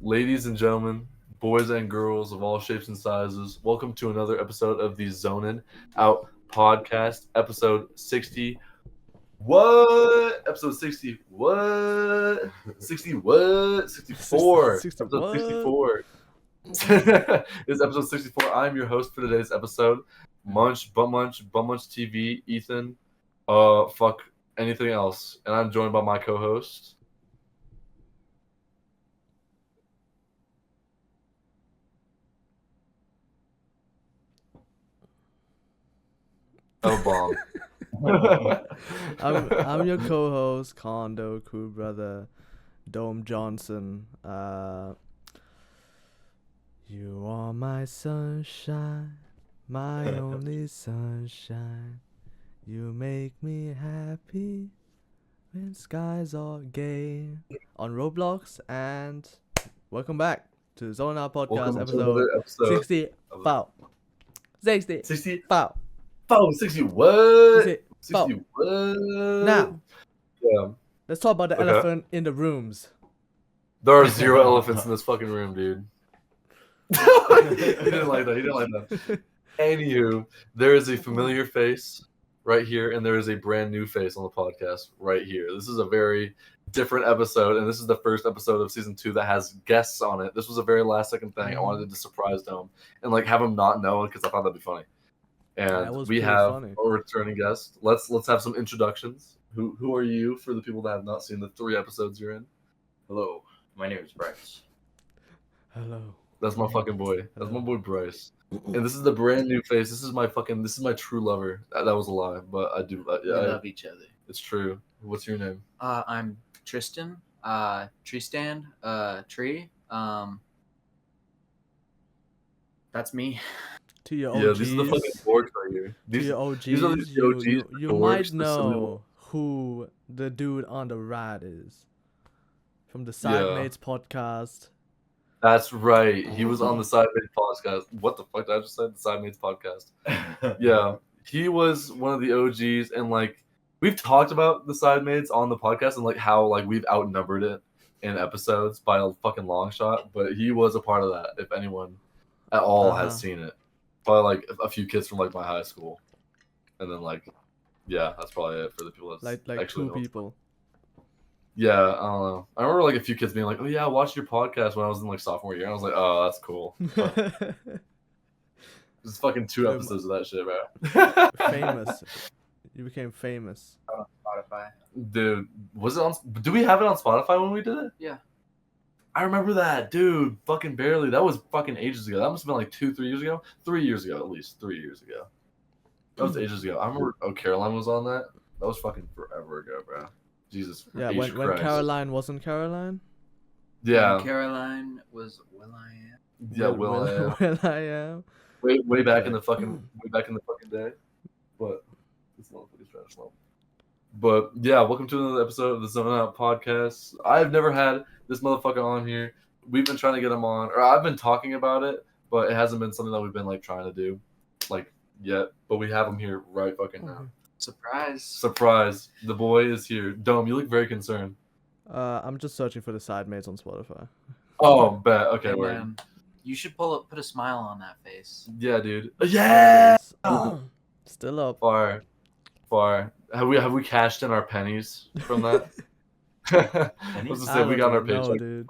Ladies and gentlemen, boys and girls of all shapes and sizes, welcome to another episode of the ZONIN Out Podcast, episode 60. What? Episode 60. What? 60 what? 64. 60 Episode what? 64. This is episode 64. I'm your host for today's episode, Munch, Munch TV, Ethan, fuck anything else. And I'm joined by my co-host. Oh, bomb. I'm your co-host, Condo Crew Brother, Dome Johnson. You are my sunshine, my only sunshine. You make me happy when skies are gay. On Roblox, and welcome back to ZONIN OUT POD Welcome to episode another episode. 65. 60. 60? Wow. Oh, 60 what? 60. 60 what? Now, Yeah. let's talk about the Okay. elephant in the rooms. There are 0 elephants in this fucking room, dude. He didn't like that. Anywho, there is a familiar face right here, and there is a brand new face on the podcast right here. This is a very different episode, and this is the first episode of season 2 that has guests on it. This was a very last second thing. I wanted to surprise them and have him not know because I thought that'd be funny. And we have a returning guest. Let's have some introductions. Who are you for the people that have not seen the 3 episodes you're in? Hello, my name is Bryce. Hello. That's my fucking boy. That's my boy Bryce. And this is the brand new face. This is my true lover. That was a lie, but I do. We love each other. It's true. What's your name? I'm Tristan. TreeStand. Tree. That's me. To your OGs. Yeah, these are the fucking dorks right here. To your OGs, these are the OGs, you dorks, might the know who the dude on the right is. From the Sidemates podcast. That's right. He was on the Sidemates podcast. What the fuck did I just say? The Sidemates podcast. Yeah. He was one of the OGs, and we've talked about the Sidemates on the podcast and how we've outnumbered it in episodes by a fucking long shot, but he was a part of that, if anyone at all has seen it. Probably a few kids from my high school. And then yeah, that's probably it for the people that's actually 2 people. Yeah, I don't know. I remember a few kids being oh yeah, I watched your podcast when I was in sophomore year. And I was like, oh, that's cool. There's fucking 2 episodes of that shit, bro. Famous. You became famous. On Spotify. Dude, was it on? Do we have it on Spotify when we did it? Yeah. I remember that, dude. Fucking barely. That was fucking ages ago. That must have been 2-3 years ago. 3 years ago, at least. 3 years ago. That was ages ago. I remember. Oh, Caroline was on that. That was fucking forever ago, bro. Jesus. Yeah, when Caroline wasn't Caroline. Yeah. When Caroline was Will.i.am. Yeah, Will.i.am. Will.i.am. Way back in the fucking day. But it's not fucking trash now. But yeah, welcome to another episode of the ZONIN Out Podcast. I've never had this motherfucker on here. We've been trying to get him on, or I've been talking about it, but it hasn't been something that we've been trying to do yet. But we have him here right fucking now. Surprise! The boy is here. Dome, you look very concerned. I'm just searching for the Sidemates on Spotify. Oh, bet. Okay, And, word. you should put a smile on that face. Yeah, dude. Yeah. Still up. Far. Have we cashed in our pennies from that? I was to say we got our paycheck. Dude.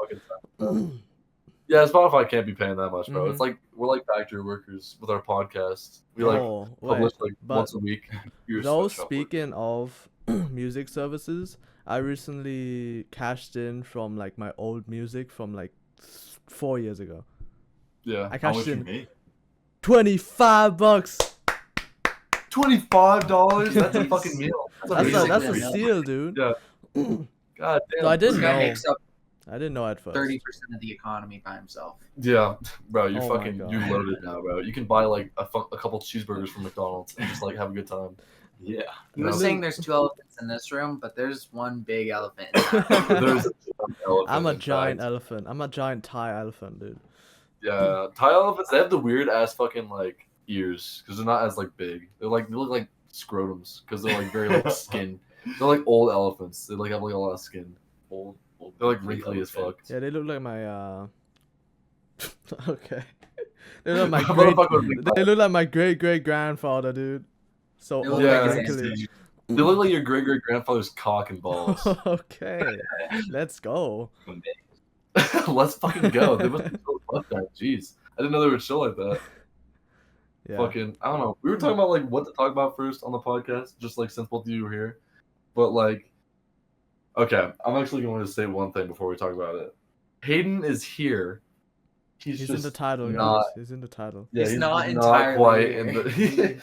Yeah, Spotify can't be paying that much, bro. Mhm. It's we're factory workers with our podcast. We publish once a week. Speaking of music services, I recently cashed in from my old music from 4 years ago. Yeah. I cashed in $25. $25? That's a fucking meal. That's a steal, dude. Yeah. God damn. So I didn't This guy know. makes up I didn't know at first. 30% of the economy by himself. Yeah, bro, you're Oh my fucking God. you loaded now, bro. You can buy a couple cheezeburgers from McDonald's and just have a good time. Yeah. You You were know? saying there's 2 elephants in this room, but there's one big elephant. There's a elephant, I'm a in giant fact. elephant. I'm a giant Thai elephant, dude. Yeah, Thai elephants. They have the weird ass fucking ears because they're not as big. They look like scrotums because they're very skin. They're old elephants. They have a lot of skin. Old. They're wrinkly as fuck. Yeah, they look like my Okay. They look like Motherfucker was like, they look like my great grandfather, dude. So They old look like Yeah. his wrinkly. They look like your great grandfather's cock and balls. Okay, let's go. Let's fucking go. They must be so fucked up. Jeez, I didn't know they were chill like that. Yeah. Fucking, I don't know. We were talking about like what to talk about first on the podcast, just like since both of you were here. But like, okay, I'm actually going to say one thing before we talk about it. Hayden is here. He's He's just in the title, guys. not. He's in the title. Yeah, He's he's not not entirely quite here. in the.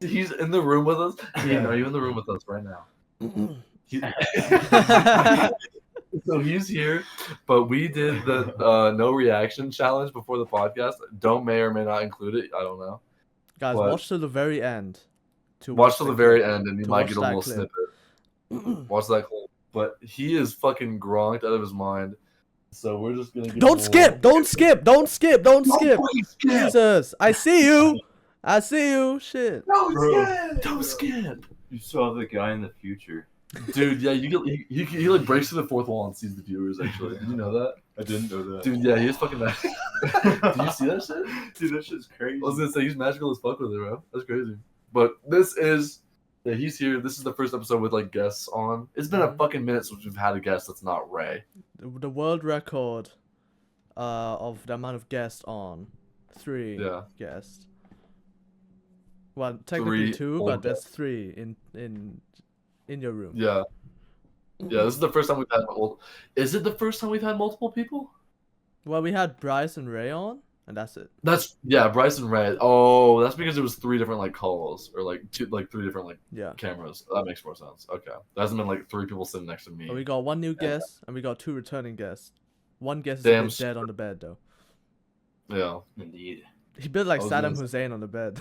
He's in the room with us. Hayden, are you in the room with us right now? He- So he's here, but we did the no reaction challenge before the podcast. Don't may or may not include it. I don't know. Guys, But- watch till the very end. To Watch till the very clip. end, and you To might watch get a that little clip. snippet. Watch that clip. But he is fucking gronked out of his mind. So we're just gonna. Give him Don't a skip! little- Don't skip! Don't skip! Don't skip! fucking skip! Jesus! I see you! I see you! Shit. Don't skip! You saw the guy in the future. Dude, yeah, he like breaks through the fourth wall and sees the viewers. Actually, did you know that? I didn't know that. Dude, yeah, he is fucking mad. Did you see that shit? Dude, that shit's crazy. I was gonna say he's magical as fuck with it, bro. That's crazy. But this is, yeah, he's here. This is the first episode with like guests on. It's been a fucking minute since we've had a guest that's not Ray. The world record of the amount of guests on. 3 Yeah. guests. Well, technically 3 2, old but there's 3 in your room. Yeah. Yeah, this is the first time we've had. Is it the first time we've had multiple people? Well, we had Bryce and Ray on, and that's it. That's yeah, Bryce and Ray. Oh, that's because it was 3 different like calls or like 3 different like Yeah. cameras. That makes more sense. Okay, that hasn't been like 3 people sitting next to me. But we got 1 new guest, and we got 2 returning guests. 1 guest is Damn a bit dead on the bed, though. Yeah. Indeed. He built like I was Saddam gonna say- Hussein on the bed.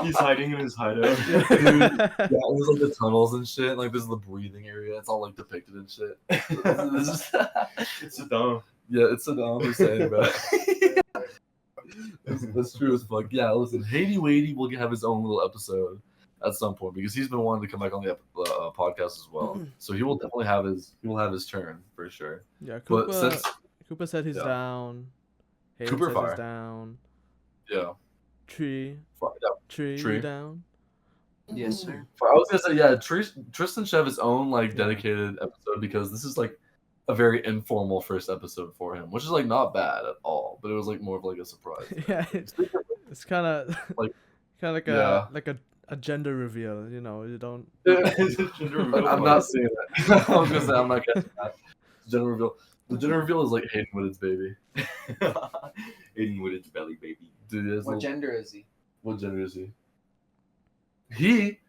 He's hiding in his hideout. Yeah, there's like the tunnels and shit. Like this is the breathing area. It's all like depicted and shit. This is, It's a dumb. yeah, it's Saddam Hussein, bro. That's true as fuck. Yeah, listen, Haiti Wadey will have his own little episode at some point because he's been wanting to come back on the podcast as well. So he will definitely have his turn for sure. Yeah, But Cooper. since Cooper said he's Yeah. down. Hayden Cooper says fire. he's down. yeah, Tree, yeah. Tree, Tree. you down? Yes, sir. I was gonna say yeah. Tristan should have his own like dedicated episode because this is like a very informal first episode for him, which is like not bad at all. But it was like more of like a surprise. Yeah, it's kind of Like, like yeah. a gender reveal. You know, you don't. I'm not seeing that. I was gonna say I'm not catching that. Gender reveal. The gender reveal is like Hayden Whitted's baby. Aiden Whitted's belly baby. Dude, he has What little- gender is he? what gender is he? He.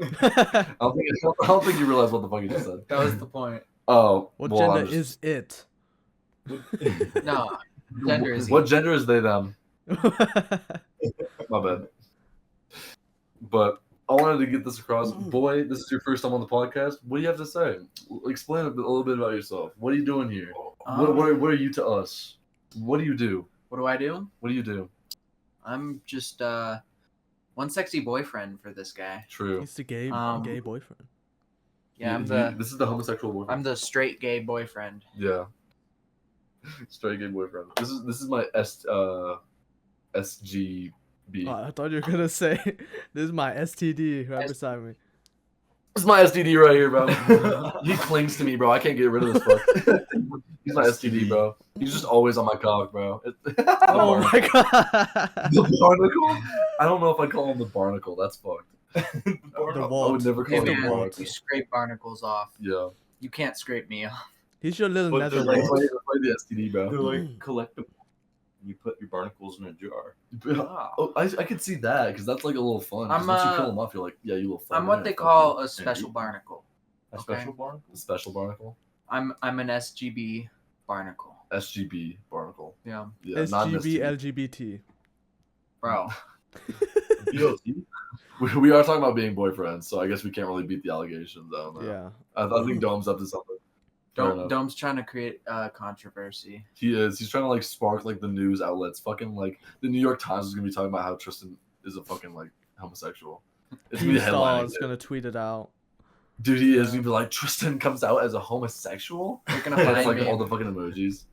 I don't think you realize what the fuck you just said. That was the point. Oh, What well, gender I'm just- is it? No, gender is he? What gender is they them? My bad. But I wanted to get this across. Boy, this is your first time on the podcast. What do you have to say? Explain a little bit about yourself. What are you doing here? What are you to us? What do you do? What do I do? What do you do? I'm just one sexy boyfriend for this guy. True. He's the gay boyfriend. Yeah, This is the homosexual boyfriend. I'm the straight gay boyfriend. Yeah. Straight gay boyfriend. This is my SGB. Oh, I thought you were gonna say this is my STD right beside me. This is my STD right here, bro. He clings to me, bro. I can't get rid of this fuck. He's my STD, bro. He's just always on my cock, bro. Oh my god. The barnacle? I don't know if I'd call him the barnacle. That's fucked. The I wart. would never call He's him the the wart. barnacle. You scrape barnacles off. Yeah. You can't scrape me off. He's your little But they're Play, Netherlands. play the STD, They're bro. like collectible. You put your barnacles in a jar. Oh, I could see that because that's like a little fun. 'Cause I'm, once you kill him off, you're like, yeah, you little fun. I'm what they call a special barnacle. A Okay. special barnacle? A special barnacle. I'm an SGB barnacle. SGB barnacle. Yeah, Yeah, not an SGB STD. LGBT. bro. BOT? We are talking about being boyfriends, so I guess we can't really beat the allegations. I don't know. Yeah. I think Dome's up to something. Fair enough. Dome's trying to create controversy. He is. He's trying to like spark like the news outlets. Fucking like the New York Times is gonna be talking about how Tristan is a fucking like homosexual. It's gonna be Star headlining. is gonna tweet it out. Dude, he is. We'd be like, Tristan comes out as a homosexual. You're gonna That's find like me. all the fucking emojis.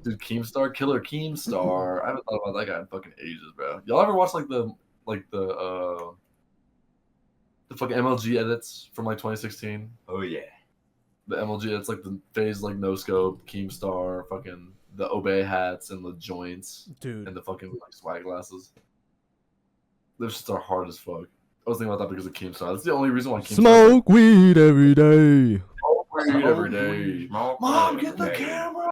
Dude, Keemstar, Killer Keemstar. I haven't thought about that guy in fucking ages, bro. Y'all ever watch like the fucking MLG edits from like 2016? Oh yeah. The MLG, it's like the phase like no scope, Keemstar, fucking the Obey hats and the joints Dude. and the fucking like swag glasses. Those just are hard as fuck. I was thinking about that because of Keemstar. That's the only reason why Keemstar. Smoke weed every day. Smoke weed every day. Smoke Mom, weed get the every day. camera.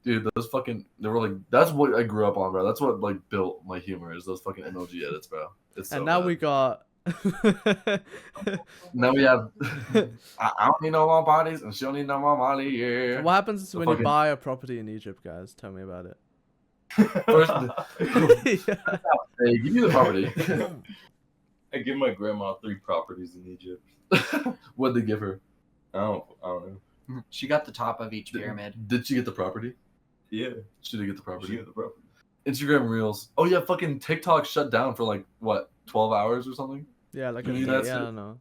Dude, those fucking, they were like, that's what I grew up on, bro. That's what like built my humor, is those fucking MLG edits, bro. It's so And now bad. we got. Now we have, I don't need no more bodies, and she don't need no more money, yeah. What happens The when you fucking- buy a property in Egypt, guys? Tell me about it. First, Yeah. hey, give me the property. I give my grandma 3 properties in Egypt. What'd they give her? I don't know. She got the top of each pyramid. Did she get the property? Yeah. She did get the property. She got the property. Instagram Reels. Oh yeah, fucking TikTok shut down for like, what, 12 hours or something? Yeah, like You a mean day, that's I it? don't know.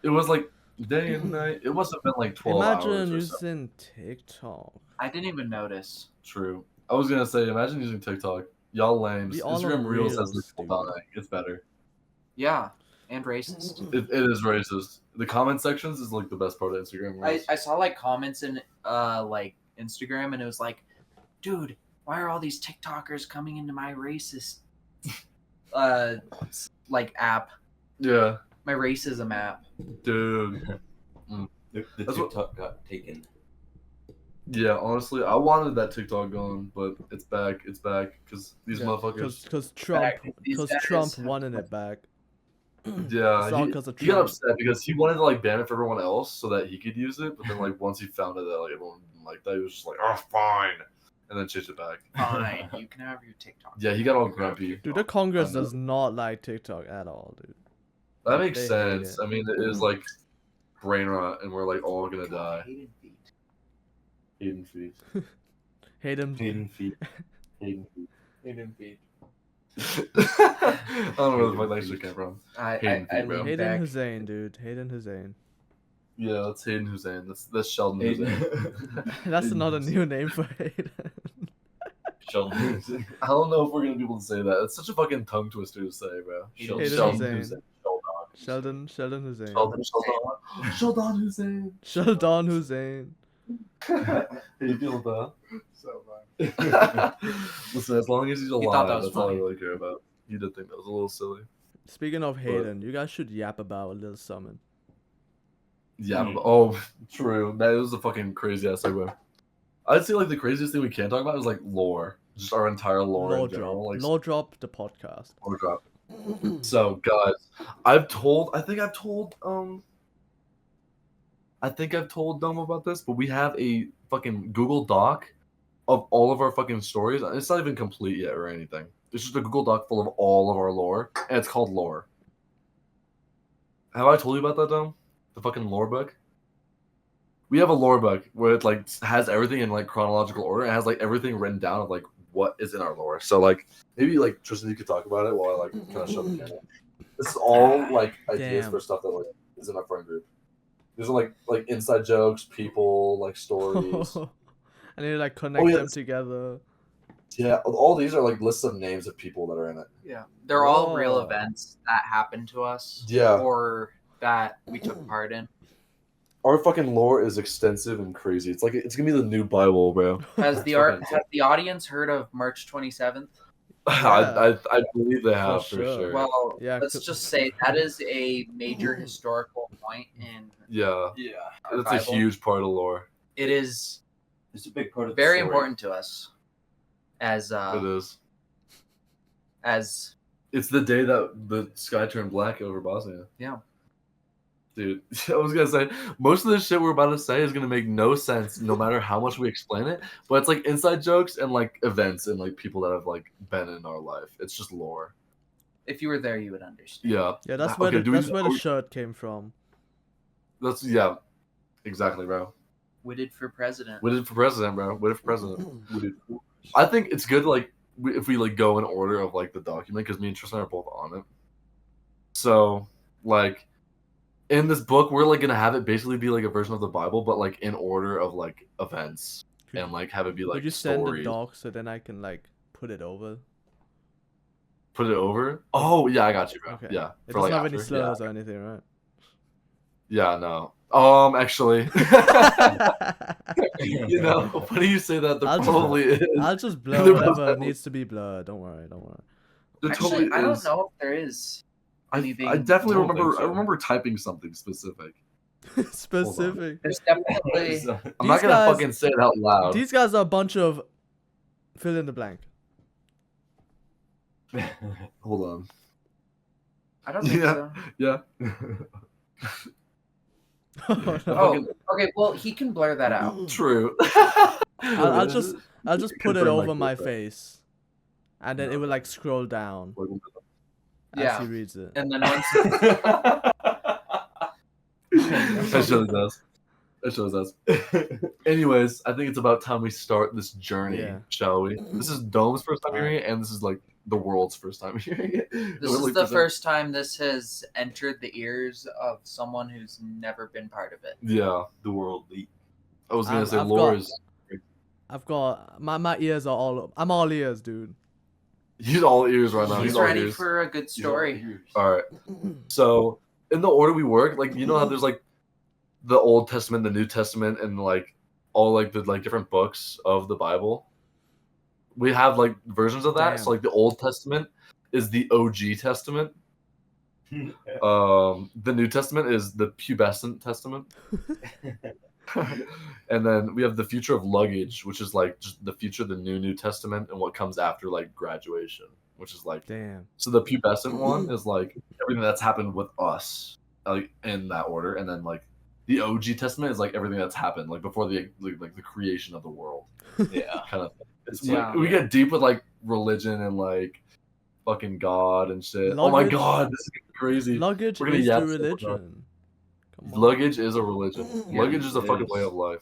It was like day and night. It must have been like 12 hours Imagine or so. using TikTok. I didn't even notice. True. I was gonna say, imagine using TikTok. Y'all lames. We all Instagram on Reels has the Reels, cool dude. dying. It's better. Yeah, and racist. It is racist. The comment sections is like the best part of Instagram Reels. I saw like comments in like Instagram, and it was like, dude, why are all these TikTokers coming into my racist like app, Yeah, my racism app? dude. The That's what- TikTok got taken. Yeah, honestly, I wanted that TikTok going, but it's back. It's back because these motherfuckers. Because Trump, Back. These because guys Trump have- wanted it back. Yeah, It's all 'cause of he got Trump. upset because he wanted to like ban it for everyone else so that he could use it. But then like once he found out that like everyone didn't like that, he was just like, "Oh, fine," and then changed it back. Fine, you can have your TikTok. Yeah, he got all grumpy. Dude, the Congress I know. does not like TikTok at all, dude. That makes They hate sense. it. I mean, it is like brain rot, and we're like all gonna die. Hated feet. Hayden feet. Hayden. Hidden feet. Hayden feet. Hated feet. I don't know where the fuck that shit came from. Hayden feet, bro. lean Hayden back. Hussein, dude. Hayden Hussein. Yeah, that's Hayden Hussein. That's Sheldon Hussein. That's Hayden not a Hussein. new name for Hayden. Sheldon. I don't know if we're gonna be able to say that. It's such a fucking tongue twister to say, bro. Hayden Hussein. Sheldon. Sheldon Hussein. Sheldon Hussein. Sheldon Hussein. How you feel about So fun. that? Listen, as long as he's alive, thought that was that's all I funny. really care about. You did think that was a little silly. Speaking of Hayden, you guys should yap about a little summon. Yeah. Hmm. But, oh, true. That was a fucking crazy ass segue. I'd say like the craziest thing we can talk about is like lore, just our entire lore Law in general. drop. Like Law drop the podcast. lore drop. So guys, I think I've told Dom about this, but we have a fucking Google Doc of all of our fucking stories. It's not even complete yet or anything. It's just a Google Doc full of all of our lore, and it's called Lore. Have I told you about that, Dom? The fucking lore book? We have a lore book where it like has everything in like chronological order. It has like everything written down of like what is in our lore. So like maybe like Tristan, you could talk about it while I like kind of show the camera. This is all like ideas Damn. for stuff that like is in our friend group. These are like inside jokes, people, like stories. I need to like connect yeah, them together. Yeah, all these are like lists of names of people that are in it. Yeah, they're all real Oh. events that happened to us. Yeah. Or that we took part in. Our fucking lore is extensive and crazy. It's like it's gonna be the new Bible, bro. Has It's the fucking- has the audience heard of March 27th? I believe they have for sure. sure. Well, Yeah, let's c- just say that is a major historical point in Yeah, yeah. it's a huge part of lore. It is It's a big part of the very story. important to us as It is. as It's the day that the sky turned black over Bosnia. Yeah. Dude, I was gonna say most of this shit we're about to say is gonna make no sense no matter how much we explain it. But it's like inside jokes and like events and like people that have like been in our life. It's just lore. if you were there, you would understand. Yeah. Yeah, that's Okay, where the do we- that's where the shirt came from. That's yeah. Exactly, bro. Whitted for president. Whitted for president, bro. Whitted for president. Whitted. I think it's good like if we like go in order of like the document because me and Tristan are both on it. So like in this book, we're like gonna have it basically be like a version of the Bible, but like in order of like events, and like have it be like Would you send the stories. doc so then I can like put it over? Put it over. Oh yeah, I got you, bro. Okay. Yeah, It for doesn't like have any after. slurs or anything, right? Yeah, no. Actually, you know, funny you say that. There I'll just- probably is. I'll just blur There whatever probably- needs to be blurred. Don't worry. There Actually, totally I don't is. know if there is I anything. definitely don't remember. think so. I remember typing something specific. Specific. There's definitely. I'm not These gonna guys- fucking say it out loud. These guys are a bunch of fill in the blank. Hold on. I don't think Yeah. so. Yeah. Oh, no. Oh, okay. Well, he can blur that out. True. I'll just put it Confirm over like my that. face, and then it will like scroll down as Yeah. he reads it. And then once. That shows us. That shows us. Anyways, I think it's about time we start this journey, Yeah. shall we? This is Dome's first time hearing it, and this is like the world's first time hearing it. This is the first time this has entered the ears of someone who's never been part of it. Yeah, The world leak. I was gonna say I've Laura's. I've got my ears are all. I'm all ears, dude. He's all ears right now. He's He's all ready ears. for a good story. All right. So in the order we work, like you know how there's like the Old Testament, the New Testament, and like all like the like different books of the Bible. We have like versions of that. Damn. So like the Old Testament is the OG Testament. The New Testament is the pubescent testament. And then we have the future of luggage, which is like just the future of the New Testament and what comes after like graduation, which is like Damn. so the pubescent one is like everything that's happened with us, like in that order, and then like the OG Testament is like everything that's happened like before the like the creation of the world, Yeah. kind of. It's Yeah. like, we get deep with like religion and like fucking God and shit. Oh my Luggage- God, this is crazy. Luggage We're gonna is yap the so much. religion. Come on. Luggage is a religion. Yeah, Luggage is a it fucking is. way of life.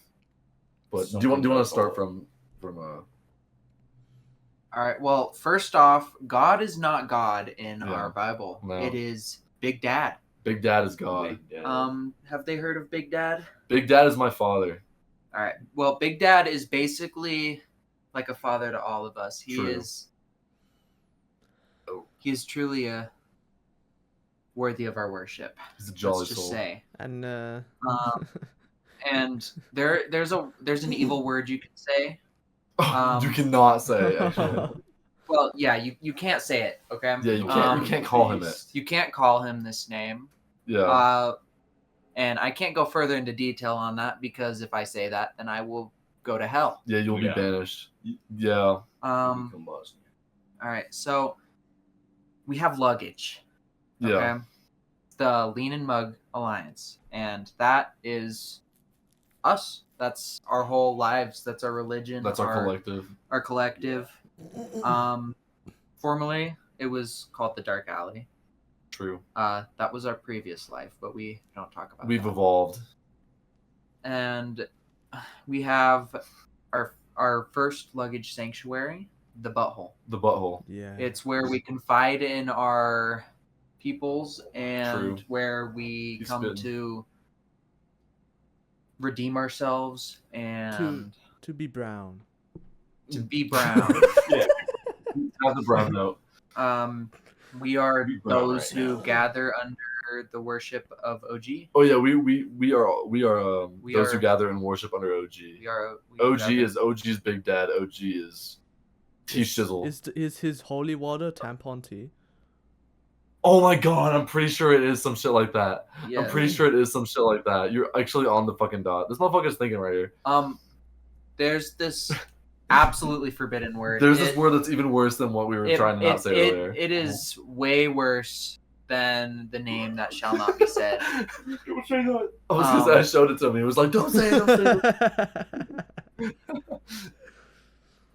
But do Something you want to that's start all- from All right. Well, first off, God is not God in Yeah. our Bible. No. It is Big Dad. Big Dad is God. Big Dad. Have they heard of Big Dad? Big Dad is my father. All right. Well, Big Dad is basically like a father to all of us. He True. is. Oh. He is truly a worthy of our worship. He's a jolly Let's just soul. say. And And there's an evil word you can say. You cannot say it, actually. Well, yeah, you can't say it. Okay. Yeah, you can't. You can't call him it. You can't call him this name. Yeah. And I can't go further into detail on that because if I say that, then I will go to hell. Yeah, you'll be Yeah. banished. Yeah. All right, so we have luggage. Yeah. Okay? The Lean and Mug Alliance, and that is us. That's our whole lives. That's our religion. That's our collective. Our collective. Formerly, it was called the Dark Alley. True. That was our previous life, but we don't talk about We've that. evolved. And we have our first luggage sanctuary, the Butthole. The butthole. yeah. It's where we confide in our peoples and True. where we He's come spitting. to redeem ourselves and to be brown. to be brown. Have the brown note. We are Be brown those right who now. gather under the worship of OG. Oh yeah, we are We those who are- gather and worship under OG. We OG gather- is OG's Big Dad. OG is T Shizzle. Is his holy water tampon tea? Oh my God, I'm pretty sure it is some shit like that. Yeah. I'm pretty sure it is some shit like that. You're actually on the fucking dot. This motherfucker's thinking right here. There's this absolutely forbidden word. There's this word that's even worse than what we were trying to not say earlier. It is way worse than the name that shall not be said. I was gonna say, I showed it to him. He was like, "Don't say it, don't say it."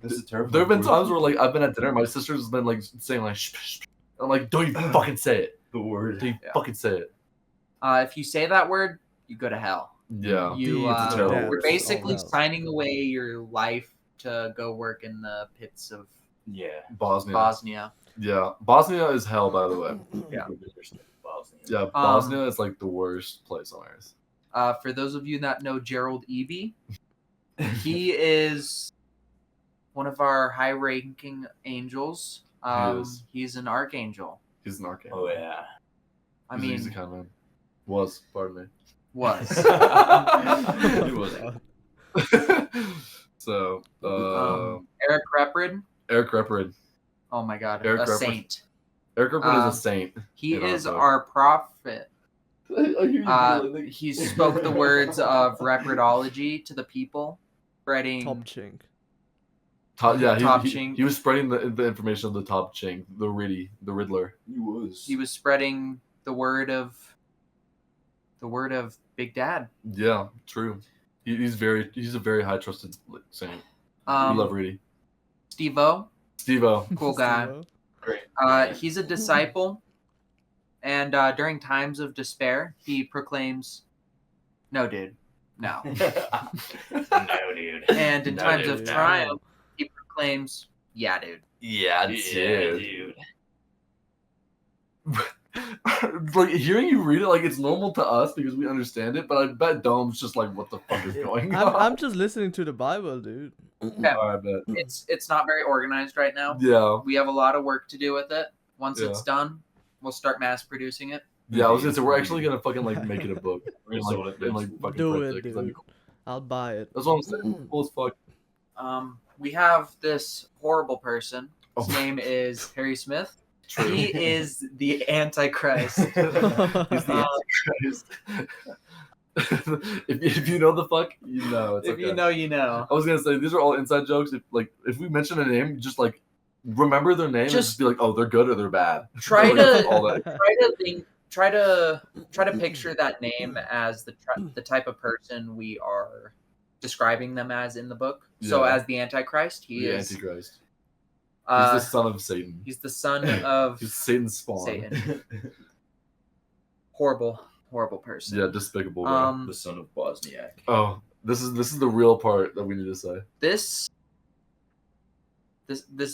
This is terrible. There have been times where like I've been at dinner, my sister's been like saying like, shh, shh, shh. I'm like, "Don't you fucking say it! the word. Don't you Yeah. fucking say it!" If you say that word, you go to hell. Yeah, You Deeds of terrible you're words. basically Oh, no. signing away your life to go work in the pits of Yeah. Bosnia. Bosnia. Yeah, Bosnia is hell, by the way. Yeah. Bosnia. Yeah, Bosnia is like the worst place on earth. For those of you that know Gerald Evie, he is one of our high-ranking angels. is. He's an archangel. He's an archangel. Oh yeah. I He's an easy mean, kind of man. Was, pardon me. was. He wasn't. So, Eric Reprid. Eric Reprid. Oh my God, Eric a Reprid. saint. Eric Reprid is a saint. He in our is book. our prophet. I hear you giggling. He spoke the words of repridology to the people, spreading Top chink. Yeah, Top he chink. was spreading the information of the top chink, the Riddler. He was spreading the word of Big Dad. Yeah, true. He's a very high trusted saint. We love Reedy. Steve-O, Steve-O. cool guy. Steve-O. Great. He's a disciple, and during times of despair, he proclaims, "No, dude, no." No, dude. And in No, times dude, of no. triumph, he proclaims, "Yeah, dude." Yeah, dude. Like hearing you read it, like it's normal to us because we understand it, but I bet Dome's just like, what the fuck is going on? I'm just listening to the Bible, dude. Yeah. I bet. It's not very organized right now. Yeah. We have a lot of work to do with it. Once Yeah. it's done, we'll start mass producing it. Yeah, I was gonna say we're actually gonna fucking like make it a book. We're gonna sell it. And, like fucking Do print it, 'cause that'd be dude. cool. I'll buy it. That's what I'm saying. Cool as fuck. We have this horrible person. His Oh. name is Harry Smith. True. He is the Antichrist. He's the Antichrist. if you know the fuck, you know. It's If okay. you know, you know. I was gonna say these are all inside jokes. If we mention a name, just like remember their name and Just- just be like, oh, they're good or they're bad. Try Like, to- all that. Try to picture that name as the type of person we are describing them as in the book. So Yeah. as the Antichrist, he The is Antichrist. He's the uh, son of Satan. he's the son of He's Satan's spawn. Satan. Horrible person. Yeah, despicable. Guy. The son of Bosniak. Oh, this is the real part that we need to say. This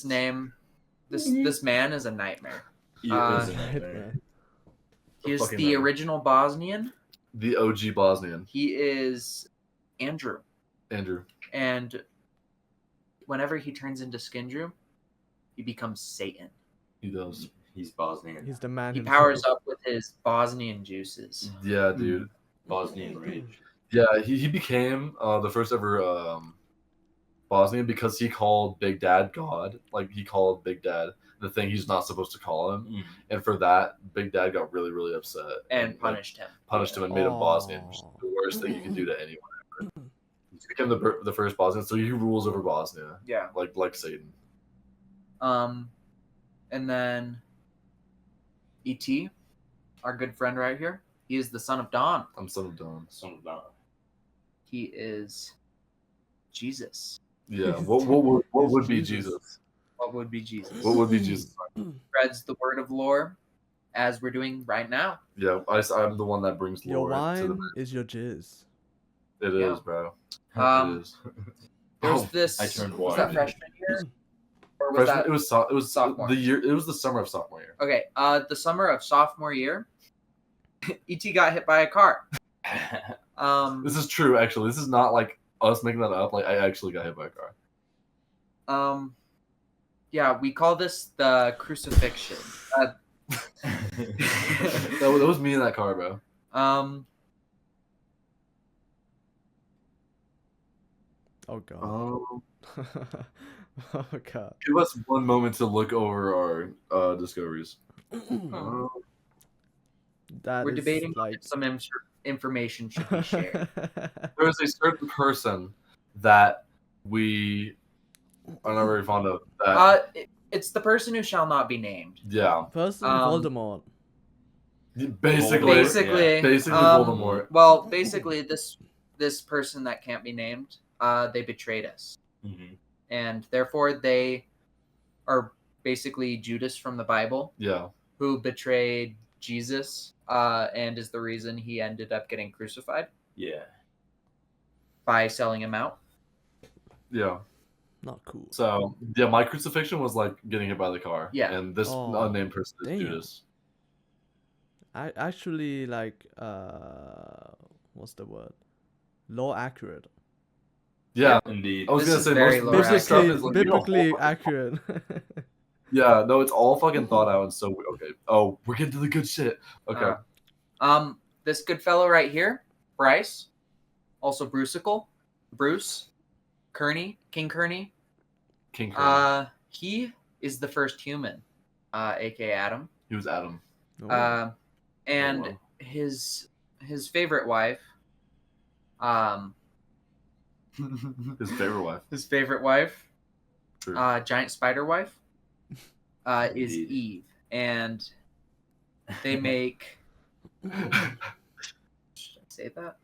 name, this man is a nightmare. He Uh, is a nightmare. He is fucking the nightmare. original Bosnian. The OG Bosnian, He is Andrew, Andrew. and whenever he turns into Skindrew, he becomes Satan. He does. He's Bosnian. He's the man. He himself. powers up with his Bosnian juices. Yeah, dude. Bosnian rage. Yeah, he became the first ever Bosnian because he called Big Dad God. Like he called Big Dad the thing he's not supposed to call him, Mm. and for that, Big Dad got really, really upset And like, punished him. punished him and made him Bosnian, which is Aw. the worst thing you can do to anyone ever. He became the first Bosnian, so he rules over Bosnia, Yeah. like Satan. And then E.T., our good friend right here, he is the son of Dawn. I'm son of Dawn. Son of God. He is Jesus. Yeah. What would be Jesus? What would be Jesus? What would be Jesus? Spreads the word of lore, as we're doing right now. Yeah, I'm the one that brings Your lore to the. wine is your jizz. It Yeah. is, bro. Um, It is. There's Oh, this. I turned Was that wine. freshman year? Or was freshman, that? it was sophomore? the year. It was the summer of sophomore year. Okay. The summer of sophomore year, E.T. got hit by a car. This is true, actually. This is not like us making that up. Like I actually got hit by a car. Yeah, we call this the crucifixion. That was me in that car, bro. Oh god. Um, Oh god. give us one moment to look over our discoveries. That We're is debating like if some information should be shared. There is a certain person that we are not very fond of. That It's the person who shall not be named. yeah, person Um, Voldemort. basically, Basically, basically um, Voldemort. Well, basically, this person that can't be named, they betrayed us, Mhm. and therefore they are basically Judas from the Bible, Yeah, who betrayed Jesus, and is the reason he ended up getting crucified Yeah. by selling him out. yeah. Not cool. So yeah, my crucifixion was like getting hit by the car. Yeah. and this Oh, unnamed person is damn. Judas. I actually like what's the word? Law accurate. Yeah, Indeed. I was This gonna is say very most of this stuff Biblically, is like you know, biblically accurate. yeah, no, it's all fucking thought out and so okay. Oh, we're getting to the good shit. Okay. This good fellow right here, Bryce, also Brucicle, Bruce, Kearney, King Kearney. King Kong. He is the first human, aka Adam. He was Adam. Oh. And wow. his favorite wife, His favorite wife. his favorite wife, True. giant spider wife, is Indeed. Eve, and they make. Should I say that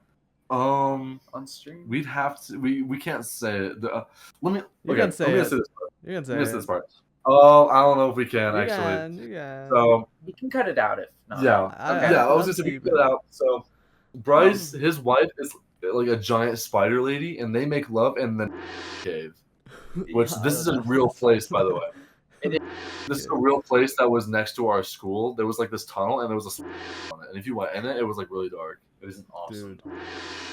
on stream? We'd have to. We can't say it. Let me. You Okay, can say I'm gonna it. say this part. You can I'm say gonna it. say this part. Oh, I don't know if we can You actually. can. You can. So You can cut it out if not. yeah, Okay. yeah. I was I'll gonna say we keep can put it. it out. So Bryce, his wife is like a giant spider lady, and they make love in the cave. Which I this don't is a know. real place, by the way. It is. This is a real place that was next to our school. There was like this tunnel, and there was a on it. And if you went in it, it was like really dark. It was awesome. Dude.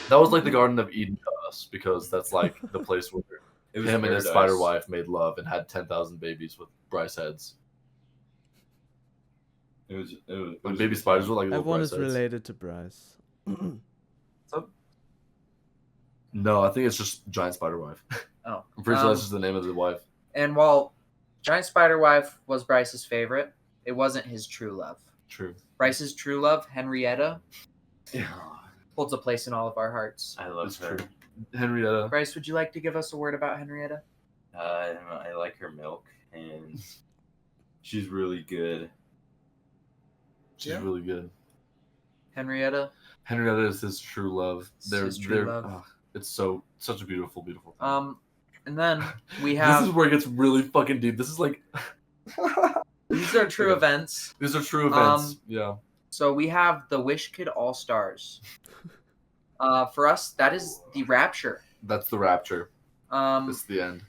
That was like the Garden of Eden to us because that's like the place where It was him and his paradise. spider wife made love and had 10,000 babies with Bryce heads. It was Like baby spiders were like little Everyone Bryce is heads. related to Bryce. No, I think it's just giant spider wife. Oh. I'm pretty sure that's just the name of the wife. And while giant spider wife was Bryce's favorite, it wasn't his true love. True. Bryce's true love, Henrietta, Yeah. holds a place in all of our hearts. I love That's her. true. Henrietta. Bryce, would you like to give us a word about Henrietta? I like her milk, and she's really good. She's Yeah. really good. Henrietta. Henrietta is his true love. His true love. It's such a beautiful thing. And then we This have is where it gets really fucking deep. This is like these are true Okay. events. These are true events. Yeah. So we have the Wish Kid All Stars. For us, that is the rapture. That's the rapture. It's the end.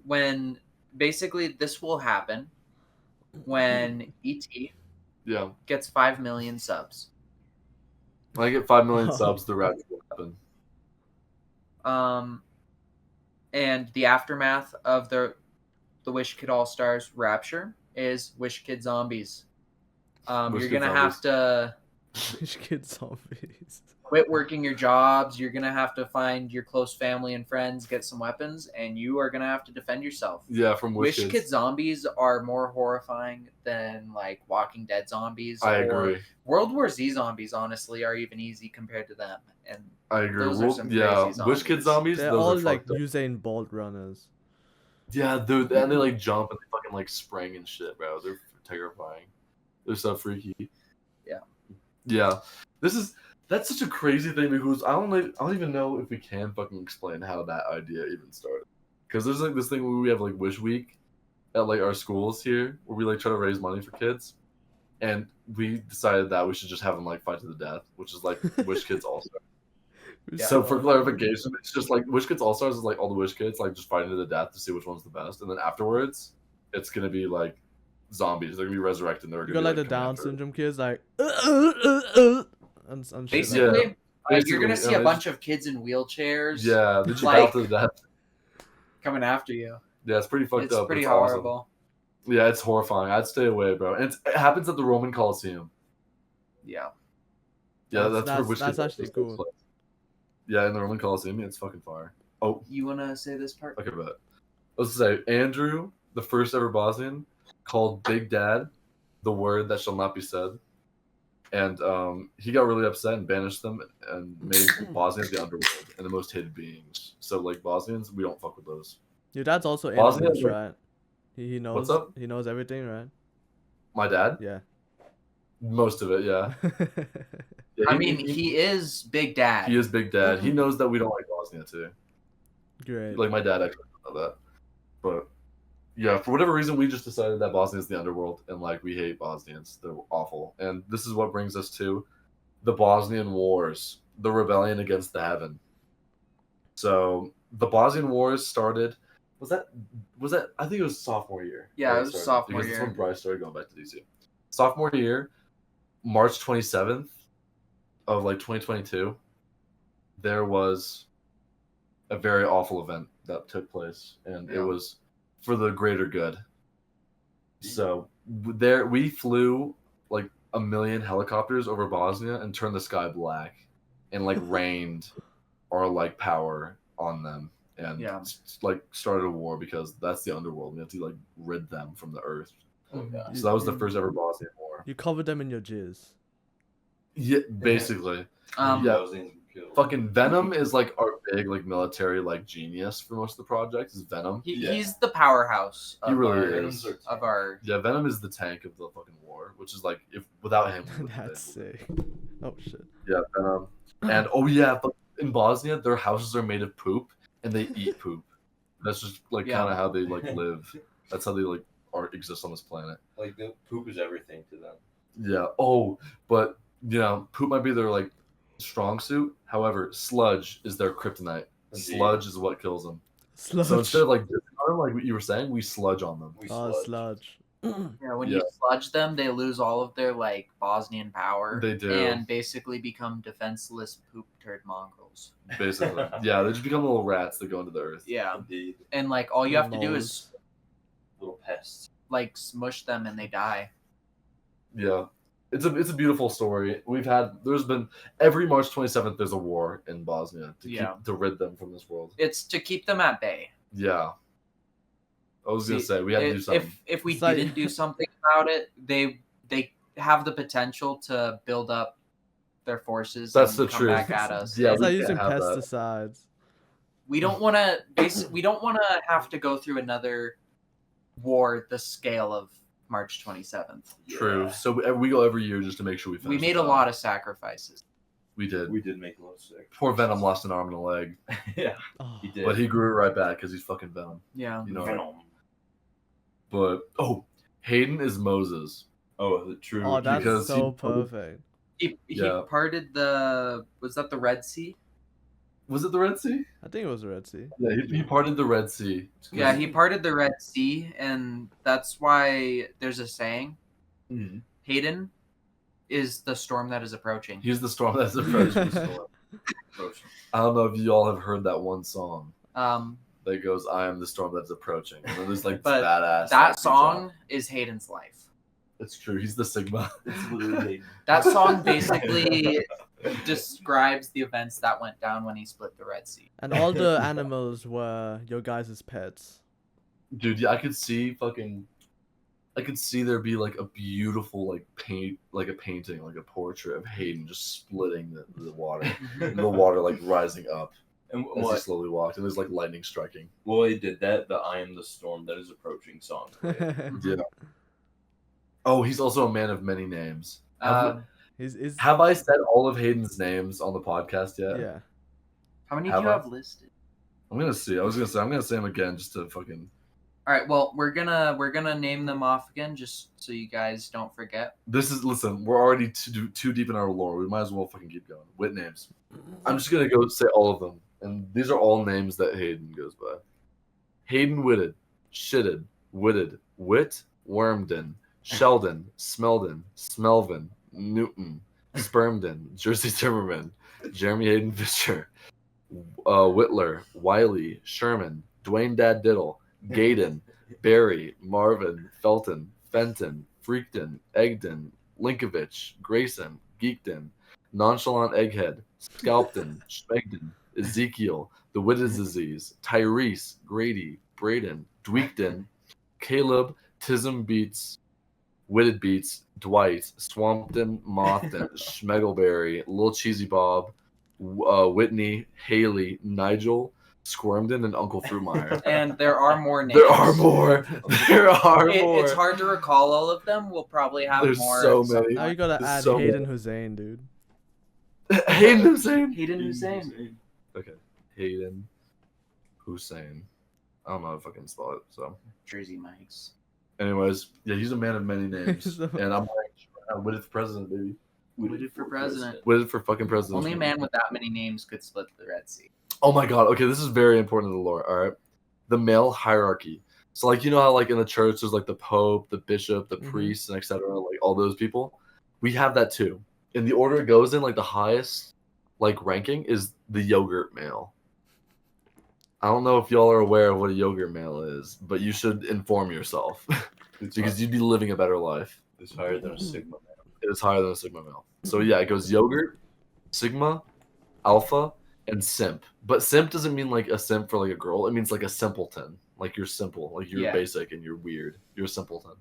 When basically this will happen when ET Yeah. gets 5 million subs. When I get 5 million subs, the rapture will happen. And the aftermath of the Wish Kid All Stars rapture is Wish Kid Zombies. Wish You're Kid gonna have to Which kid zombies? quit working your jobs. You're gonna have to find your close family and friends, get some weapons, and you are gonna have to defend yourself. Yeah, from Wish Wish Kid Zombies are more horrifying than like Walking Dead zombies. I or agree. World War Z zombies, honestly, are even easy compared to them. And I agree. those are some yeah, crazy Wish Kid zombies. zombies. They're those all are like fucked up. Usain Bolt runners. Yeah, dude, and they like jump and they fucking like spring and shit, bro. They're terrifying. They're so freaky. Yeah. Yeah. That's such a crazy thing because I don't even know if we can fucking explain how that idea even started. Because there's like this thing where we have like Wish Week at like our schools here where we like try to raise money for kids. And we decided that we should just have them like fight to the death, which is like Wish Kids All Stars. Yeah. So for clarification, it's just like Wish Kids All Stars is like all the Wish Kids like just fighting to the death to see which one's the best, and then afterwards, it's gonna be like zombies. They're gonna be resurrected. And they're You gonna got be, like the coming Down after us. syndrome kids like and shit like basically, that. you're gonna Basically, see yeah, a they bunch of kids in wheelchairs. Yeah, they just like- battle to the death. Coming after you. Yeah, it's pretty fucked It's up. pretty It's awesome. horrible. Yeah, it's horrifying. I'd stay away, bro. And it happens at the Roman Coliseum. Yeah. Yeah, that's where That's Wish Kids actually All Stars takes cool. place. Yeah, in the Roman Coliseum, yeah, it's fucking fire. Oh, You wanna say this part? okay, bet. Let's say Andrew, the first ever Bosnian, called Big Dad the word that shall not be said, and he got really upset and banished them and made Bosnians the underworld and the most hated beings. So like Bosnians, we don't fuck with those. Your dad's also in Bosnia, on this, like- right? He knows. What's up? He knows everything, right? My dad, Yeah. most of it, yeah. Yeah, I mean, he is Big Dad. he is Big Dad. He knows that we don't like Bosnia too. Great. Like my dad actually know that, but yeah, for whatever reason, we just decided that Bosnia is the underworld and like we hate Bosnians. They're awful, and this is what brings us to the Bosnian Wars, the rebellion against the heaven. So the Bosnian Wars started. Was that? I think it was sophomore year. Yeah, that it was started, sophomore because year. That's when Bryce started going back to DC. Sophomore year, March 27th of like 2022, there was a very awful event that took place, and it was for the greater good. So there, we flew like 1 million helicopters over Bosnia and turned the sky black, and like rained our like power on them, and like started a war because that's the underworld. We have to like rid them from the earth. Oh, yeah. So that was the first ever Bosnian war. You covered them in your jizz. Yeah, basically. Um, Yeah. Thousands killed. Fucking Venom is like our big like military like genius for most of the project. Is Venom? He's the powerhouse. He really our, is. Of our. Yeah, Venom is the tank of the fucking war, which is like if without him. we wouldn't That's be able sick. Oh shit. to- Yeah, Venom. And oh yeah, but in Bosnia, their houses are made of poop, and they eat poop. That's just like kind of how they like live. That's how they like exist on this planet. Like the poop is everything to them. Yeah. Oh, but you know, poop might be their like strong suit. However, sludge is their kryptonite. Indeed. Sludge is what kills them. Sludge. So instead of like dipping on them, like what you were saying, we sludge on them. We Oh, sludge. sludge. Yeah, when you sludge them, they lose all of their like Bosnian power. They do. And basically become defenseless poop turd mongrels. Basically, yeah, they just become little rats that go into the earth. Yeah, Indeed. and like all you have to do is Little pests. like smush them and they die. Yeah, it's a beautiful story. There's been every March 27th there's a war in Bosnia to rid them from this world. It's to keep them at bay. Yeah, I was gonna say we had to do something. If we It's like- didn't do something about it, they have the potential to build up their forces. That's and the come truth. back at us. Yeah, It's we like can't using have that. pesticides. We don't want to. We don't want to have to go through another war the scale of March 27th. True. Yeah. So we go every year just to make sure we finish. We made a lot of sacrifices. We did. We did make a lot of sick. Poor Venom lost an arm and a leg, Yeah, Oh. he did. but he grew it right back because he's fucking Venom. Yeah. You know. Venom. But Hayden is Moses. Oh, the true. Oh, that's Because so he- perfect. He Yeah. parted the. Was that the Red Sea? Was it the Red Sea? I think it was Red Sea. Yeah, he parted the Red Sea. Yeah, he parted the Red Sea, and that's why there's a saying: Mhm. Hayden is the storm that is approaching. He's the storm that's approaching the storm. I don't know if you all have heard that one song that goes, "I am the storm that's approaching." And then there's like But badass. That like, song is Hayden's life. It's true. He's the Sigma. It's literally. That song basically describes the events that went down when he split the Red Sea. And all the animals were your guys' pets. Dude, yeah, I could see there be like a beautiful like a painting, like a portrait of Hayden just splitting the water, and the water like rising up And as he slowly walked, and there's like lightning striking. well, he did that. The "I am the storm that is approaching" song. Yeah. Oh, he's also a man of many names. Is Have I said all of Hayden's names on the podcast yet? yeah. How many Have do you I? have listed? I'm gonna see. I'm gonna say them again just to fucking. All right. Well, we're gonna name them off again, just so you guys don't forget. Listen. We're already too deep in our lore. We might as well fucking keep going. Wit names. I'm just gonna go say all of them, and these are all names that Hayden goes by. Hayden Whitted, Shitted, Whitted, Wit, Wormden, Sheldon, Smeldon, Smelvin, Newton, Spermden, Jersey Timmerman, Jeremy Hayden Fisher, Whitler, Wiley, Sherman, Dwayne Dad Diddle, Gaydon, Barry, Marvin, Felton, Fenton, Freakton, Egden, Linkovich, Grayson, Geekton, Nonchalant Egghead, Scalpton, Schmegden, Ezekiel, The Whitted Disease, Tyrese, Grady, Braden, Dweekton, Caleb, Tism Beats, Whitted Beats, Dwight, Swampton, Mothton, Schmegelberry, Lil Cheesy Bob, Whitney, Haley, Nigel, Squirmden, and Uncle Fruitmeyer. And there are more names. There are more. There are more. It's hard to recall all of them. We'll probably have There's more. so sometime. many. Now you gotta There's add so Hayden many. Hussein, dude. Hayden Hussein. Hayden Hussein. Okay. Hayden Hussein. I don't know how to fucking spell it. So, Jersey Mike's. anyways, yeah, he's a man of many names, He's a- and I'm like, Whitted for president, baby. Whitted for president. Whitted for fucking president. Only a man with that many names could split the Red Sea. Oh my god. Okay, this is very important to the lore. All right, the male hierarchy. So, like, you know how like in the church there's like the pope, the bishop, the Mhm. priest, and etc. Like all those people. We have that too. And the order it goes in, like the highest like ranking is the yogurt male. I don't know if y'all are aware of what a yogurt male is, but you should inform yourself because you'd be living a better life. It's higher than a Sigma male. It is higher than a Sigma male. So yeah, it goes yogurt, Sigma, Alpha, and simp. But simp doesn't mean like a simp for like a girl. It means like a simpleton. Like you're simple. Like you're Yeah. basic and you're weird. You're a simpleton.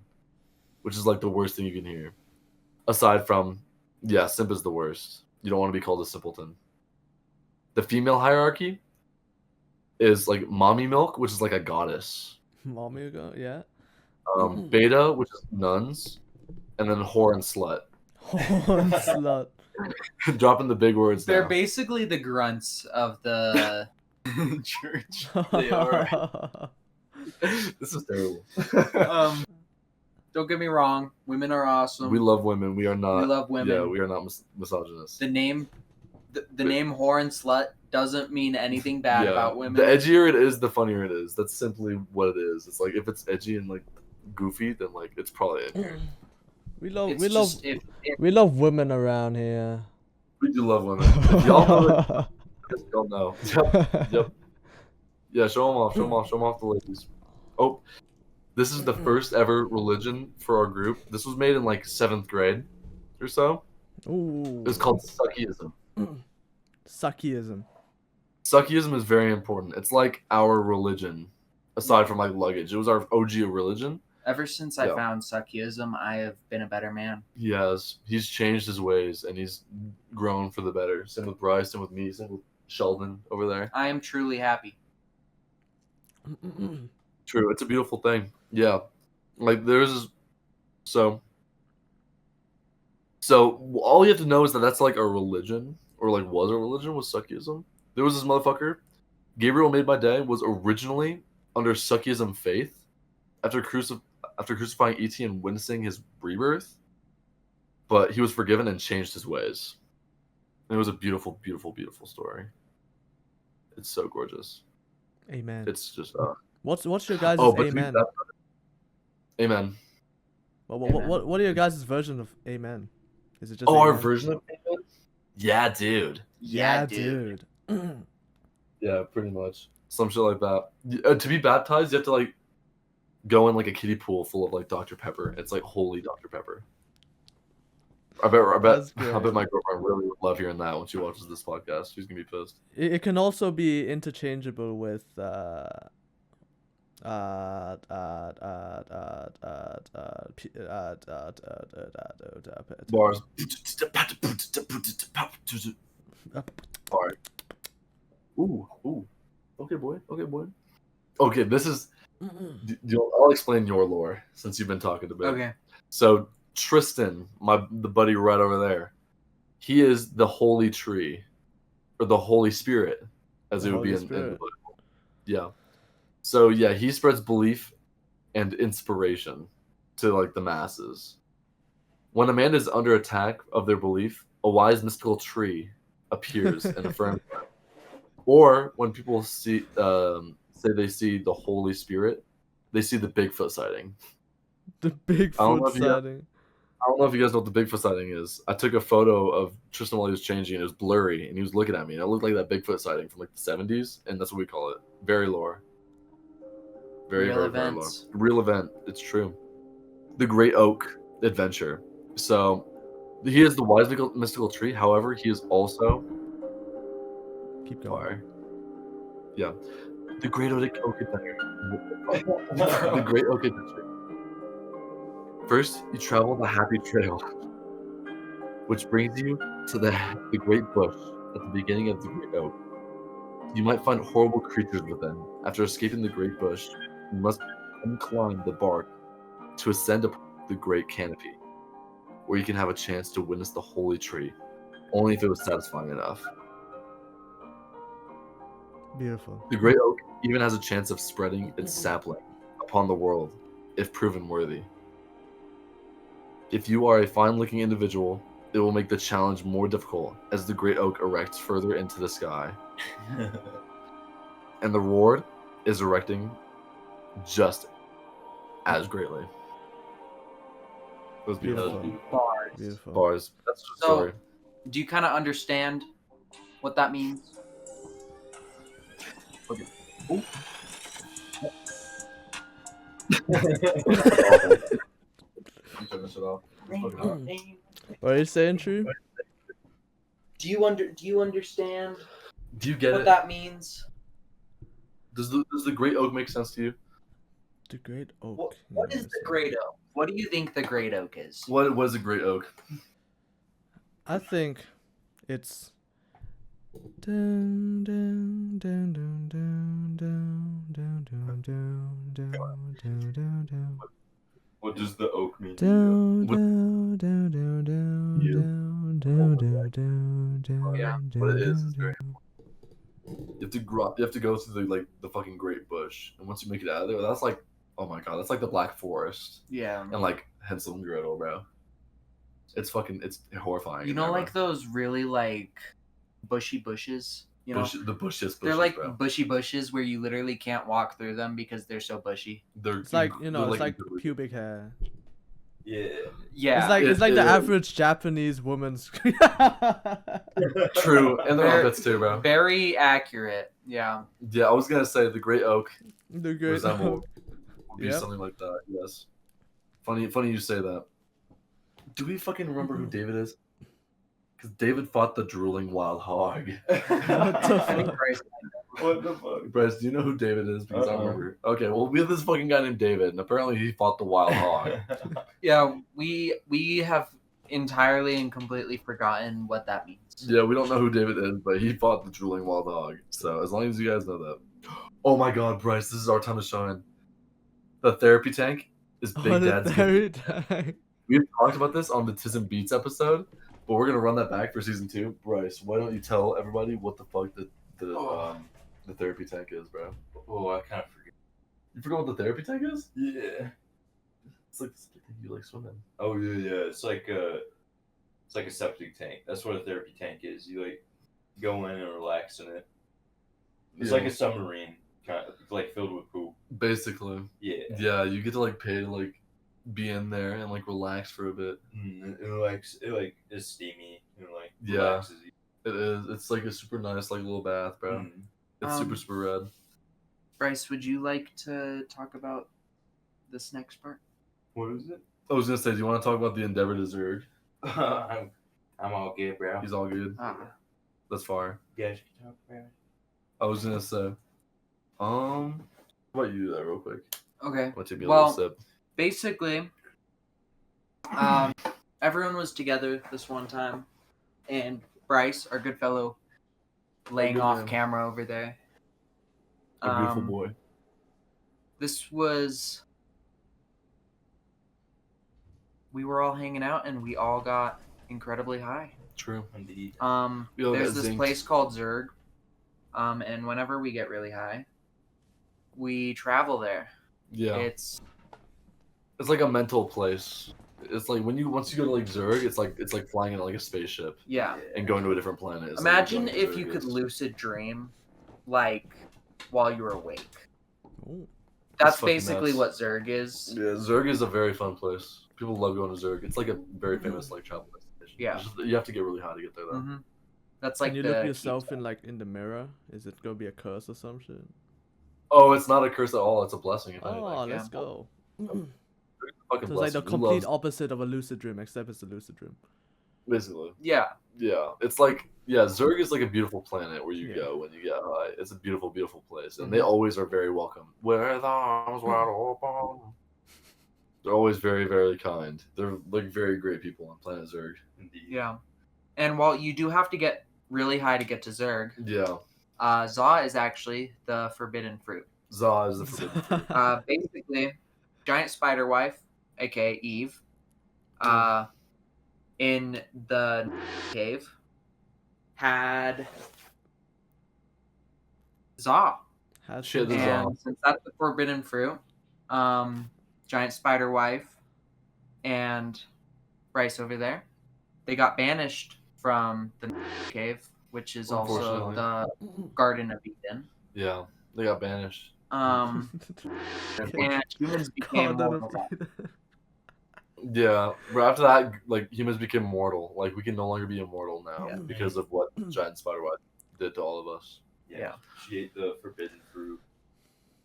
Which is like the worst thing you can hear. Aside from, yeah, simp is the worst. You don't want to be called a simpleton. The female hierarchy is like mommy milk, which is like a goddess. Mommy ago, yeah. Beta, which is nuns. And then whore and slut. Horn slut. Dropping the big words They're now. basically the grunts of the Church. They are. This is terrible. Don't get me wrong, women are awesome. We love women. We are not. We love women. Yeah, we are not misogynists. The name whore and slut doesn't mean anything bad about women. The edgier it is, the funnier it is. That's simply what it is. It's like if it's edgy and like goofy, then like it's probably edgy. We love It's we love just- if- we love women around here. We do love women. If y'all know it, y'all know. Yep. Yeah, show them off. Show them off. Show them off the ladies. Oh, this is the first ever religion for our group. This was made in like 7th grade or so. Ooh. It's called Suckyism. Suckyism. Suckyism is very important. It's like our religion, aside from like luggage. It was our OG religion. Ever since I Yeah. found Suckyism, I have been a better man. He has. He's changed his ways and he's grown for the better. Same with Bryce, same with me, same with Sheldon over there. I am truly happy. True. It's a beautiful thing. Yeah. Like there's so all you have to know is that that's like a religion or like was a religion was Suckyism. There was this motherfucker, Gabriel Made by Day was originally under Suckyism faith after crucifying E.T. and witnessing his rebirth, but he was forgiven and changed his ways. And it was a beautiful, beautiful, beautiful story. It's so gorgeous. Amen. It's just What's your guys' but to be amen? baptized- Amen. What are your guys' version of amen? Is it just Our amen? version of amen? Yeah, dude. Yeah, dude. Yeah, pretty much. Some shit like that. To be baptized, you have to like go in like a kiddie pool full of like Dr. Pepper. It's like holy Dr. Pepper. I bet That's my girlfriend really would love hearing that when she watches this podcast. She's gonna be pissed. It can also be interchangeable with Bars. Alright. Ooh. Okay, boy. Okay, this is. I'll explain your lore since you've been talking to me. Okay. So Tristan, the buddy right over there, he is the holy tree, or the Holy Spirit, as The it would be Holy in the Spirit. Bible. Yeah. So yeah, he spreads belief and inspiration to like the masses. When a man is under attack of their belief, a wise mystical tree appears and affirms them. Or when people say they see the Holy Spirit, they see the Bigfoot sighting. The don't know Bigfoot if you got- sighting. I don't know if you guys know what the Bigfoot sighting is. I took a photo of Tristan while he was changing, and it was blurry, and he was looking at me, and it looked like that Bigfoot sighting from like the 70s, and that's what we call it. Very lore. Very, Real very, very lore. events. Real event. It's true. The Great Oak Adventure. So, he is the wise mystical tree. However, he is also... Keep going. Sorry. Yeah. The Great Oak Adventure. The Great Oak Adventure. First, you travel the Happy Trail, which brings you to the Great Bush at the beginning of the Great Oak. You might find horrible creatures within. After escaping the Great Bush, you must unclimb the bark to ascend up the Great Canopy, where you can have a chance to witness the Holy Tree, only if it was satisfying enough. Beautiful. The Great Oak even has a chance of spreading its sapling upon the world, if proven worthy. If you are a fine-looking individual, it will make the challenge more difficult as the Great Oak erects further into the sky. And the reward is erecting just as greatly. was beautiful. Beautiful. Bars. Beautiful. Bars. That's the So- story. Do you kind of understand what that means? Okay. Ooh. I'm turning this shit off. What are you saying, True? Do you understand Do you get what it? that means? Does the Great Oak make sense to you? The Great Oak. What is the Great Oak? What do you think the Great Oak is? What is a Great Oak? I think it's. Dun, dun, dun, dun, dun, dun, dun, dun, dun, dun, dun, dun, dun. What does the oak mean? Down, What- down, down, down, down, You? down, down, down, down, down, Yeah, what it is down, very down. You have to go through the fucking Great Bush, and once you make it out of there, that's like, oh my god, that's like the Black Forest Yeah. and like Hansel and Gretel, bro. It's horrifying. You in know, there, like those really like bushy bushes. You know, the bushes, they're like bro. bushy bushes where you literally can't walk through them because they're so bushy. It's like, they're it's like pubic hair. Yeah. Yeah. It's like It the is. average Japanese woman's. True, and their Very- outfits too, bro. Very accurate. Yeah. Yeah, I was gonna say the Great Oak The Great resemble Oak. would be Yep. something like that. Yes. Funny you say that. Do we fucking remember who David is? Because David fought the drooling wild hog. What the I think fuck? Bryce- What the fuck? Bryce, do you know who David is? Because I Uh-uh. remember. Okay, well, we have this fucking guy named David, and apparently he fought the wild hog. Yeah, we have entirely and completely forgotten what that means. Yeah, we don't know who David is, but he fought the drooling wild hog. So as long as you guys know that. Oh my god, Bryce, this is our time to shine. The therapy tank is Big Oh, the Dad's gift. very time. We've talked about this on the Tis and Beats episode, but we're gonna run that back for season 2. Bryce, why don't you tell everybody what the fuck the therapy tank is, bro? Oh, I kind of forget. You forgot what the therapy tank is? Yeah. It's like this thing you like swim in. Oh yeah. It's like a septic tank. That's what a therapy tank is. You like go in and relax in it. It's Yeah. like a submarine, kind of like filled with poop. Basically. Yeah. Yeah, you get to like pay to like be in there and like relax for a bit. It is steamy. Like Yeah. relaxes you. It is. It's like a super nice like little bath, bro. Mm. It's super rad. Bryce, would you like to talk about this next part? What is it? I was gonna say, do you want to talk about the Endeavor to Zerg? I'm all good, bro. He's all good. Ah. That's far. You guys can talk about it. I was gonna say, how about you do that real quick? Okay. Want to take me a Well, little sip? Basically, everyone was together this one time, and Bryce, our good fellow, laying good off man. camera over there. A beautiful boy. This was. We were all hanging out, and we all got incredibly high. True. Indeed. We all There's got this zinked. place called Zerg, and whenever we get really high, we travel there. Yeah. It's It's like a mental place. It's like once you go to like Zerg, it's like flying in like a spaceship yeah. and going to a different planet. It's like Imagine going to if Zerg you could is. lucid dream, like while you're awake. Ooh. That's fucking basically nuts. what Zerg is. Yeah, Zerg is a very fun place. People love going to Zerg. It's like a very famous like travel destination. Yeah. It's just, you have to get really high to get there though. hmm That's like Can you the look key yourself stuff. in the mirror? Is it gonna be a curse or some shit? Oh, it's not a curse at all. It's a blessing. If anything. Oh, yeah. let's go. Fucking So it's like the blessing. Who complete loves- opposite of a lucid dream, except it's a lucid dream. Basically. Yeah. Yeah, it's like Zerg is like a beautiful planet where you Yeah. go when you get high. It's a beautiful, beautiful place, and they always are very welcome. Where the arms wide open. They're always very, very kind. They're like very great people on planet Zerg. Indeed. Yeah. And while you do have to get really high to get to Zerg, Yeah, Za is actually the forbidden fruit. Za is the forbidden fruit. Basically, giant spider wife, aka Eve, in the cave, had Za. Has Shit, been- the Za. And since that's the forbidden fruit, giant spider wife and Bryce over there, they got banished from the cave, which is also Unfortunately. the Garden of Eden. Yeah, they got banished. And humans became God, more that- Yeah, but after that, like humans became mortal. Like we can no longer be immortal now Yeah. because of what giant spider web did to all of us. Yeah. She ate the forbidden fruit.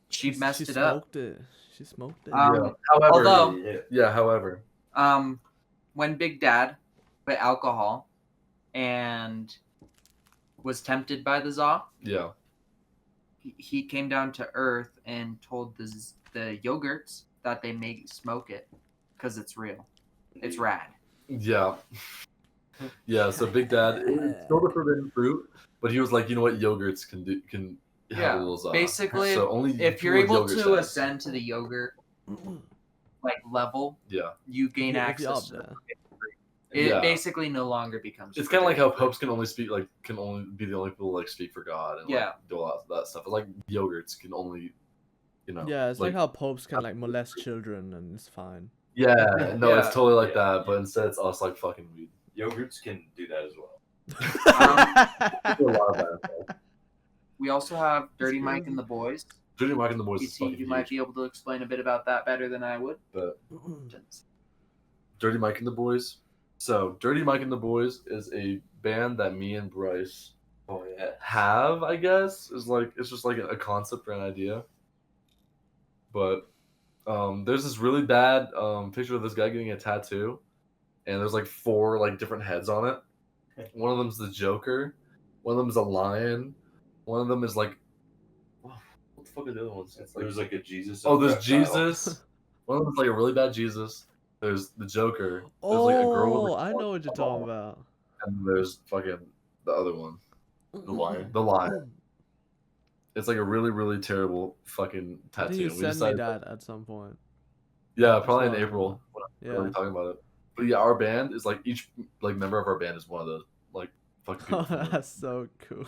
She messed it up. smoked it. She smoked it. Yeah. However, although- however, When Big Dad quit alcohol and was tempted by the Za, yeah, he came down to Earth and told the yogurts that they may smoke it because it's real. It's rad. yeah, yeah. So Big Dad it was still the forbidden fruit, but he was like, you know what, yogurts can have a little za. Basically, So only if you're people able with to yogurt status. ascend to the yogurt like level, Yeah, you gain If you're access up to there. it. Yeah. Basically no longer becomes. it's kind of like how forbidden. popes can only speak can only be the only people who, like speak for God and Yeah. like do all that stuff. But like yogurts can only, Yeah, it's like how popes can like molest children and it's fine. Yeah, no, Yeah. it's totally like Yeah. that, but instead it's us like fucking weed. Yogurts can do that as well. We do a lot of that. We also have Dirty Mike crazy. and the Boys. Dirty Mike and the Boys is PT, fucking you might huge. be able to explain a bit about that better than I would. But Dirty Mike and the Boys. So Dirty Mike and the Boys is a band that me and Bryce Oh yeah. have, I guess. It's just like a concept or an idea. But there's this really bad picture of this guy getting a tattoo, and there's like 4 like different heads on it. One of them's the Joker, one of them's a lion, one of them is like what the fuck are the other ones? It's like, There's like a Jesus. oh, and there's reptile. Jesus. One of them's like a really bad Jesus. There's the Joker. There's like a girl with Oh, I know what you're talking about. and there's fucking the other one. The lion. The lion. It's like a really, really terrible fucking I tattoo. think you We sent me decided- that at some point. Yeah, probably in That's what I April. When Yeah. we were talking about it. But yeah, our band is like each like member of our band is one of those like fucking people. Oh, from the that's so cool.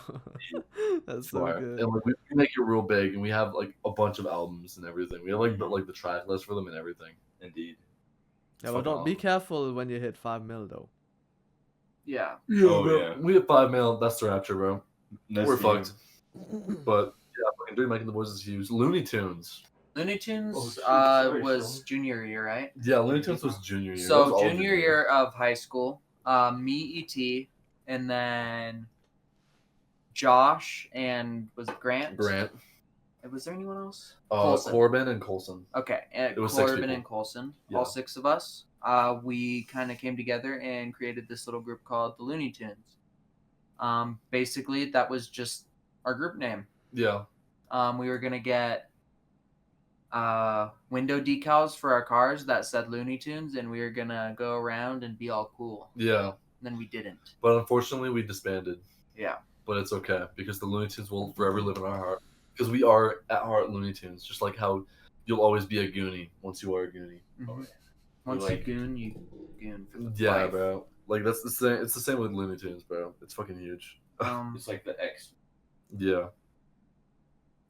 That's so choir. good. And like we make it real big, and we have like a bunch of albums and everything. We have like the track list for them and everything. Indeed. Yeah, but don't be careful when you hit 5 mil though. Yeah. Yeah, Oh, bro. yeah. We have 5 mil. That's the rapture, bro. We're the fucked. But yeah, fucking Dirty Mike and the Boys is huge. Looney Tunes. Looney Tunes Oh, shit, sorry, was Sean. junior year, right? Yeah, Looney Tunes was junior year. That was So all junior year of high school, me, ET, and then Josh and was it Grant? Grant. Was there anyone else? Coulson. Corbin and Colson. Okay, and It was 6 Corbin people. and Coulson, Yeah. all 6 of us. We kind of came together and created this little group called the Looney Tunes. Basically, that was just our group name. Yeah. We were gonna get window decals for our cars that said Looney Tunes, and we were gonna go around and be all cool. Yeah. And then we didn't. But unfortunately, we disbanded. Yeah. But it's okay because the Looney Tunes will forever live in our heart. Because we are at heart Looney Tunes, just like how you'll always be a Goonie once you are a Goonie. Mhm. Once Like- you goon for the Yeah, life. bro. Like that's the same. It's the same with Looney Tunes, bro. It's fucking huge. It's like the X. Yeah.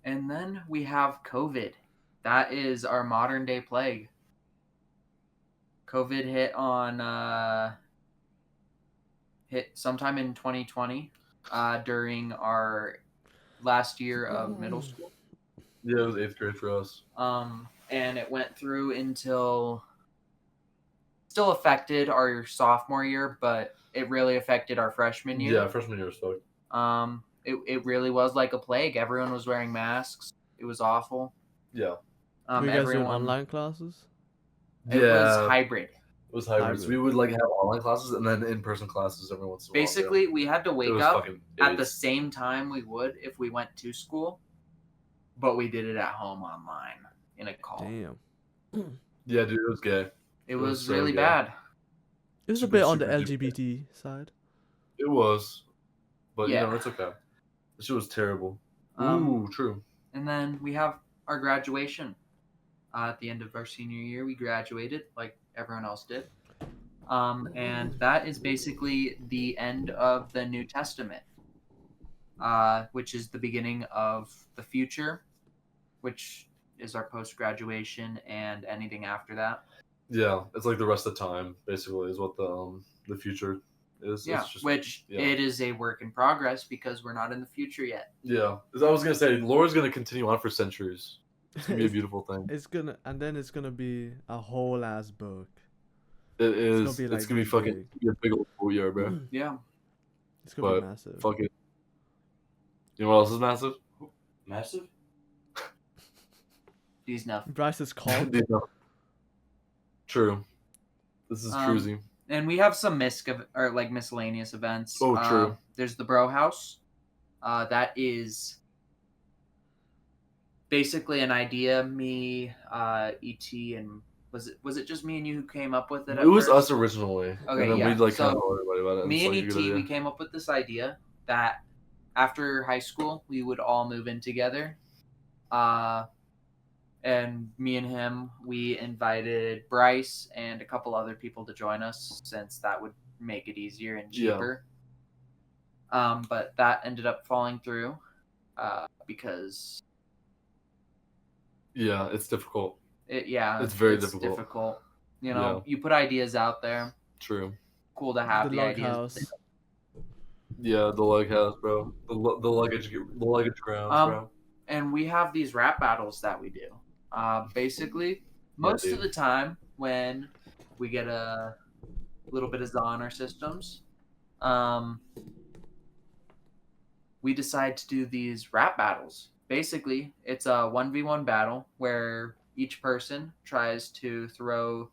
And then we have COVID. That is our modern day plague. COVID hit sometime in 2020 during our last year of middle school. Yeah, it was 8th grade for us. And it went through until still affected our sophomore year, but it really affected our freshman year. Yeah, freshman year was fucked. It really was like a plague. Everyone was wearing masks. It was awful. Yeah. Were you guys doing Everyone. online classes? It was hybrid. It was hybrid. So Hybrid. we would like have online classes and then in-person classes every once in a while. Basically, we had to It wake was up fucking at the AIDS. same time we would if we went to school, but we did it at home online in a call. Damn. Yeah, dude, it was gay. It was was so really gay. bad. It was a Super, bit on the super duper. LGBT side. It was. But Yeah. you know, it's okay. This shit was terrible. Um, Ooh, true. And then we have our graduation. At the end of our senior year, we graduated like everyone else did. And that is basically the end of the New Testament, which is the beginning of the future, which is our post-graduation and anything after that. Yeah, it's like the rest of the time, basically, is what the future is. Yeah, It's just, which yeah. it is a work in progress because we're not in the future yet. Yeah. As I was gonna say, lore's gonna continue on for centuries. It's gonna be a beautiful thing. It's gonna be a whole ass book. It is. gonna be, It's like, gonna be this fucking big. be a big old booyard, bro. Yeah. It's gonna be But massive. fuck it. You know what else is massive? Massive? These enough. Bryce is calm. True. This is cruising. And we have some miscellaneous events. Oh, true. There's the Bro House. That is basically an idea. Me, Et, and was it just me and you who came up with it? It was first? us originally. Okay, and then yeah. we'd like So, kind of tell everybody about it. Me and it's like a good Et, we idea. came up with this idea that after high school we would all move in together. And me and him, we invited Bryce and a couple other people to join us since that would make it easier and cheaper. But that ended up falling through because Yeah, it's difficult. it's very difficult. difficult. You know, you put ideas out there. True. Cool to have The the log ideas. house. Yeah, the lug house, bro. The luggage grounds, bro. And we have these rap battles that we do. Basically, most of the time when we get a little bit of ZON on our systems, we decide to do these rap battles. Basically, it's a 1v1 battle where each person tries to throw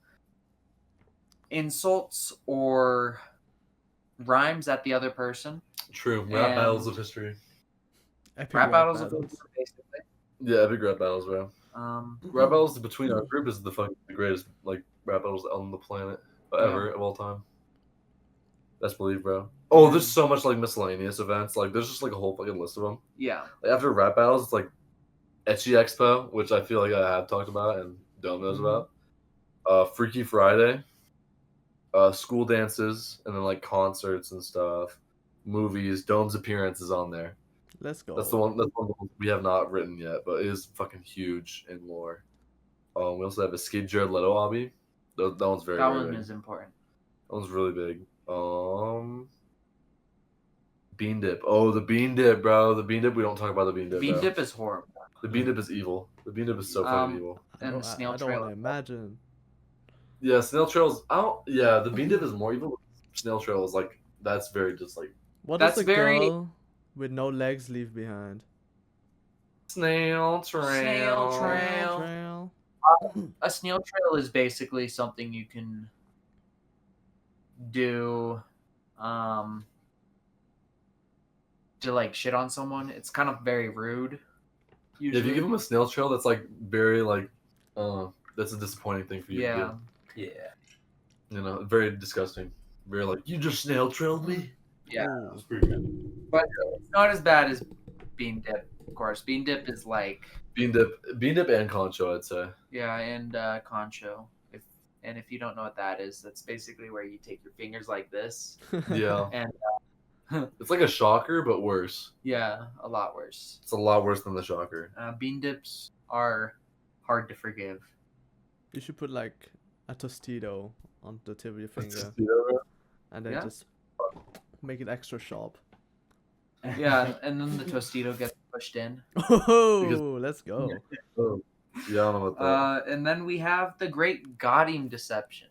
insults or rhymes at the other person. True. Rap And- battles of history. Epic Rap battles of basically. Yeah, epic rap battles, bro. Rap battles between our group is the greatest like rap battles on the planet ever of all time. Best believe, bro. Oh, there's so much like miscellaneous events. Like there's just like a whole fucking list of them. Yeah. Like, after rap battles, it's like Etchy Expo, which I feel like I have talked about and Dome knows about. Freaky Friday. School dances and then like concerts and stuff. Movies. Dome's appearance is on there. Let's go. That's the one we have not written yet, but it is fucking huge in lore. We also have Escape Jared Leto hobby. That one's very That very one big. is important. That one's really big. Bean dip. Oh, the bean dip, bro. The bean dip. We don't talk about the bean dip. Bean bro. dip is horrible. The bean dip is evil. The bean dip is so fucking evil. And the snail I don't trail. want to imagine. Yeah, snail trails. Yeah, the bean dip is more evil. Snail trail is like that's very just like What That's does a very- girl with no legs leave behind? snail trail. Snail trail. Trail. A snail trail is basically something you can do to like shit on someone. It's kind of very rude. Yeah, Usually. if you give them a snail trail, that's like very like, that's a disappointing thing for you to yeah. do. Yeah. You know, very disgusting. Very like, you just snail trailed me. Yeah. Ooh. That's pretty good. But it's not as bad as bean dip, of course. Bean dip is like Bean dip and concho, I'd say. yeah, and concho. If you don't know what that is, that's basically where you take your fingers like this Yeah. and It's like a shocker, but worse. yeah, a lot worse. It's a lot worse than the shocker. Bean dips are hard to forgive. You should put like a Tostito on the tip of your finger Yeah, and then Yeah. just make it extra sharp. Yeah, and then the Tostito gets pushed in. Oh, let's go. oh, yeah, I don't know about that. And then we have the Great Godding Deception.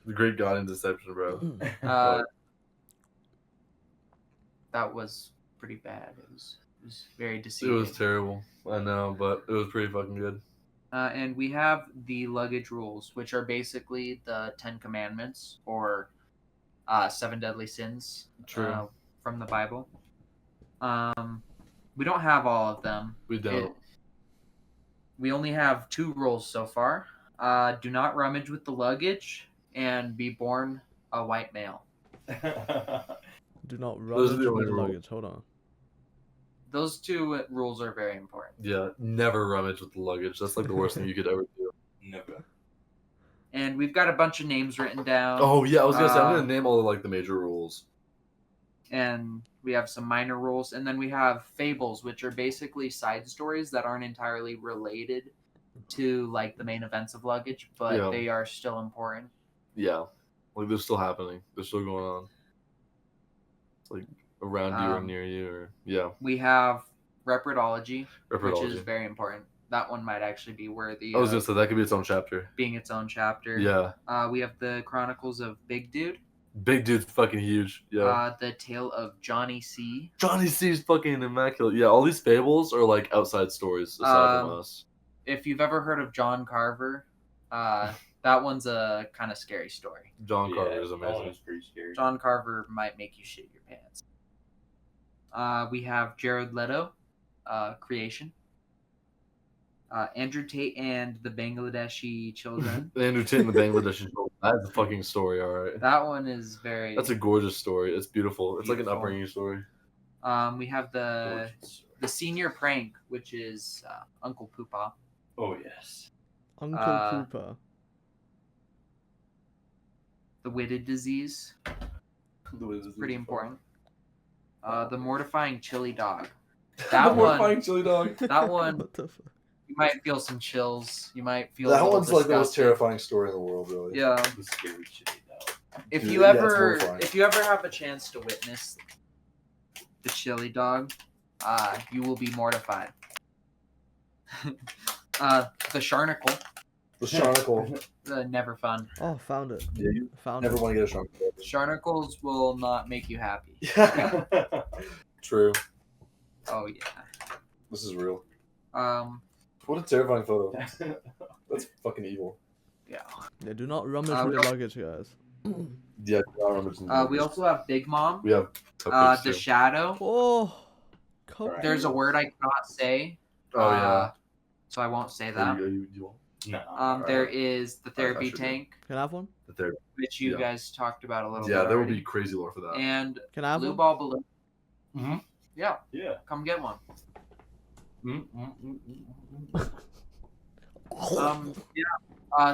The Great God in Deception, bro. That was pretty bad. It was very It deceiving. was terrible. I know, but it was pretty fucking good. And we have the luggage rules, which are basically the 10 Commandments or 7 deadly sins True. from the Bible. We don't have all of them. We don't. We only have 2 rules so far. Do not rummage with the luggage and be born a white male. Do not Those are rummage the only with the rules. luggage. Hold on. Those 2 rules are very important. Yeah, never rummage with the luggage. That's like the worst thing you could ever do. Never. And we've got a bunch of names written down. Oh yeah, I was gonna say I'm gonna name all like the major rules. And we have some minor rules, and then we have fables, which are basically side stories that aren't entirely related to like the main events of luggage, but Yeah. they are still important. Yeah, like they're still happening. They're still going on. It's like around you or near you or yeah. We have repeatology, which is Repeatology. very important. that one might actually be worthy I was gonna of say that could be its own chapter. being its own chapter. Yeah. We have the Chronicles of Big Dude. Big dude's fucking huge. Yeah. The Tale of Johnny C. Johnny C's fucking immaculate. Yeah, all these fables are like outside stories aside from us. If you've ever heard of John Carver, that one's a kind of scary story. John Yeah, Carver is that amazing. one was pretty scary. John Carver might make you shit your pants. We have Jared Leto, Creation. Andrew Tate and the Bangladeshi Children. Andrew Tate and the Bangladeshi Children. That's a fucking story, alright. That one is very. That's a gorgeous story. It's beautiful. It's like an Beautiful. upbringing story. We have the Senior Prank, which is Uncle Poopa. Oh yes. Uncle Poopa. The Whitted Disease, pretty important. The Mortifying Chili Dog. That one. Chili dog. That one. What the fuck? You might feel some chills. You might feel. That a little one's like the most disgusted. terrifying story in the world, really. Yeah. The scary chili dog. If Dude, you yeah, it's ever, horrifying. if you ever have a chance to witness the chili dog, you will be mortified. The Sharnacle, The Sharnacle. never fun. Oh, found it. Yeah, you Found never it. want to get a Sharnacle. Sharnacles will not make you happy. Yeah. True. Oh yeah. This is real. What a terrifying photo. That's fucking evil. Yeah. Yeah, do not rummage we with the don't- luggage, guys. Yeah, I remember. We also have Big Mom. we have The too. Shadow. Oh, Alright. There's a word I cannot say. Oh yeah. So I won't say Are that. you want No. There is the Therapy should do. Tank, can I have one? the third? which you Yeah. guys talked about a little bit. Yeah, there will be already. crazy lore for that. And Can I have Blue one? Ball Balloon. Mm-hmm. Yeah, Yeah. come get one.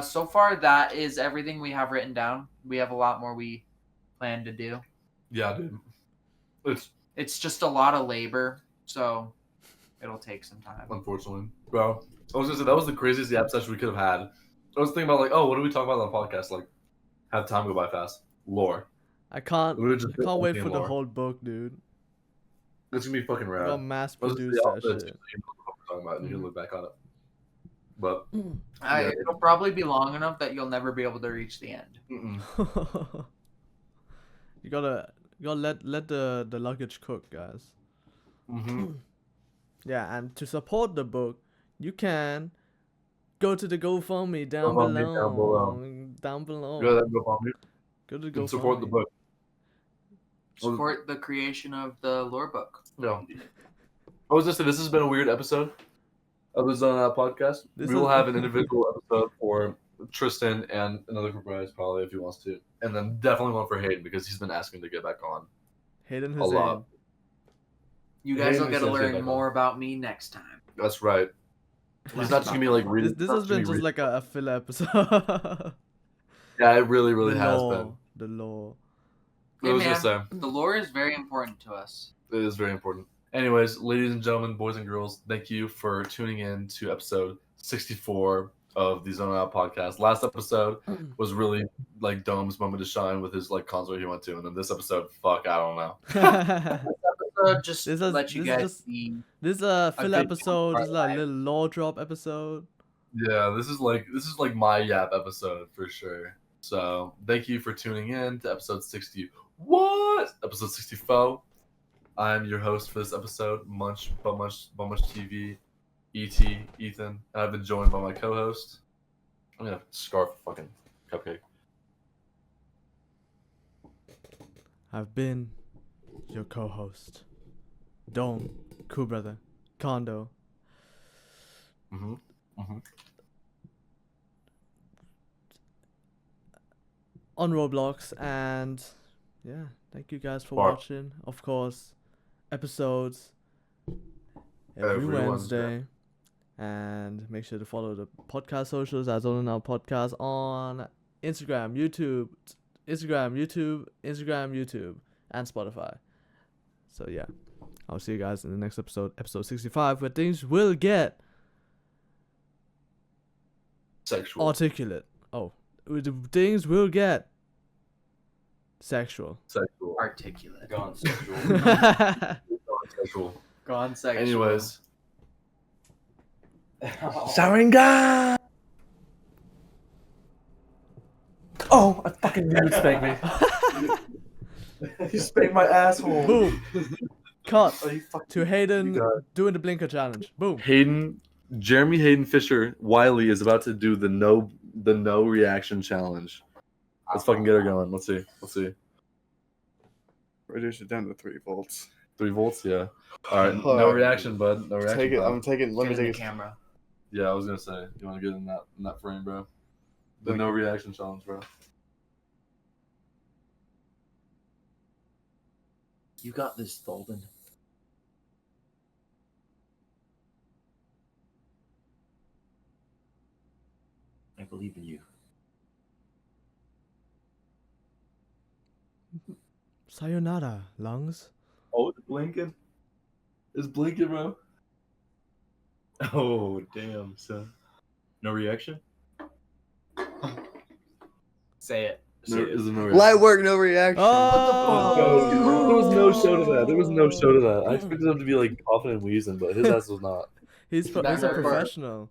So far that is everything we have written down. We have a lot more we plan to do. Yeah, dude. It's just a lot of labor, so it'll take some time. Unfortunately, bro. I was gonna say that was the craziest app session we could have had. I was thinking about like, oh, what do we talk about on the podcast? Like, have time go by fast. Lore. I can't. We would've just I can't wait been for the lore. whole book, dude. It's gonna be fucking We rad. gotta mass I was produce gonna that say, shit. you know what we're talking about, and you can look back on it. But Yeah. It'll probably be long enough that you'll never be able to reach the end. You gotta let the luggage cook, guys. mm-hmm. Yeah, and to support the book, you can go to the GoFundMe down GoFundMe below. Down below. Go ahead, go follow me. Go to And support the GoFundMe. book. Support the creation of the lore book. No. I was just saying, this has been a weird episode of the Zone Out podcast. This We will is- have an individual episode for Tristan and another for Bryce, probably, if he wants to. And then definitely one for Hayden, because he's been asking to get back on. Hayden A lot. Hussein. You guys Hey, will get to Mr. learn Zebedee. more about me next time. That's right. He's not just going to be like This, reading. this not has been gonna just be like a filler episode. Yeah, it really, really The has law, been. The law. I Hey, was man, just saying, the lore is very important to us. it is very important. Anyways, ladies and gentlemen, boys and girls, thank you for tuning in to episode 64 of the Zone Out podcast. Last episode was really like Dome's moment to shine with his like concert he went to, and then this episode, fuck, I don't know. Just This is- let you this is guys just- see. This is a filler think- episode. This is like a little law drop episode. Yeah, this is like my yap episode for sure. So thank you for tuning in to episode 60. What? Episode 64. I'm your host for this episode, Munch TV, Ethan. I've been joined by my co-host. I'm gonna scarf a fucking cupcake. I've been your co-host, Dome, Cool Brother, Kondo. Mm-hmm. On Roblox, and yeah, thank you guys for Bark. watching. Of course, episodes every Every Wednesday. And make sure to follow the podcast socials at ZONIN OUT Podcast on Instagram, YouTube, and Spotify. So yeah, I'll see you guys in the next episode, episode 65, where things will get Sexual. articulate. Things will get sexual. Sexual. Articulate. Gone sexual. Sexual. Gone sexual. Anyways, Sharingan! Oh, I fucking knew you'd spank me. You spanked my asshole. Boom. Cut Oh, you fucking to Hayden you got it. doing the blinker challenge. Boom. Jeremy Hayden Fisher Wiley is about to do the no reaction challenge. Let's fucking get her going. Let's see. Reduce it down to 3 volts. 3 volts, yeah. All right, Hold no on. reaction, bud. No reaction. Take it. bud. I'm taking. Let me Get in take the it. camera. Yeah, I was gonna say. You want to get in that frame, bro? The Like- no reaction challenge, bro. You got this, Tholden. I believe in you. Sayonara, lungs. Oh, it's blinking. It's blinking, bro. Oh, damn, son. No reaction? Say it. No, Say it. is there no reaction? Light work, no reaction. Oh, There was no show to that. There was no show to that. I expected him to be like coughing and wheezing, but his ass was not. He's a That hurt. professional.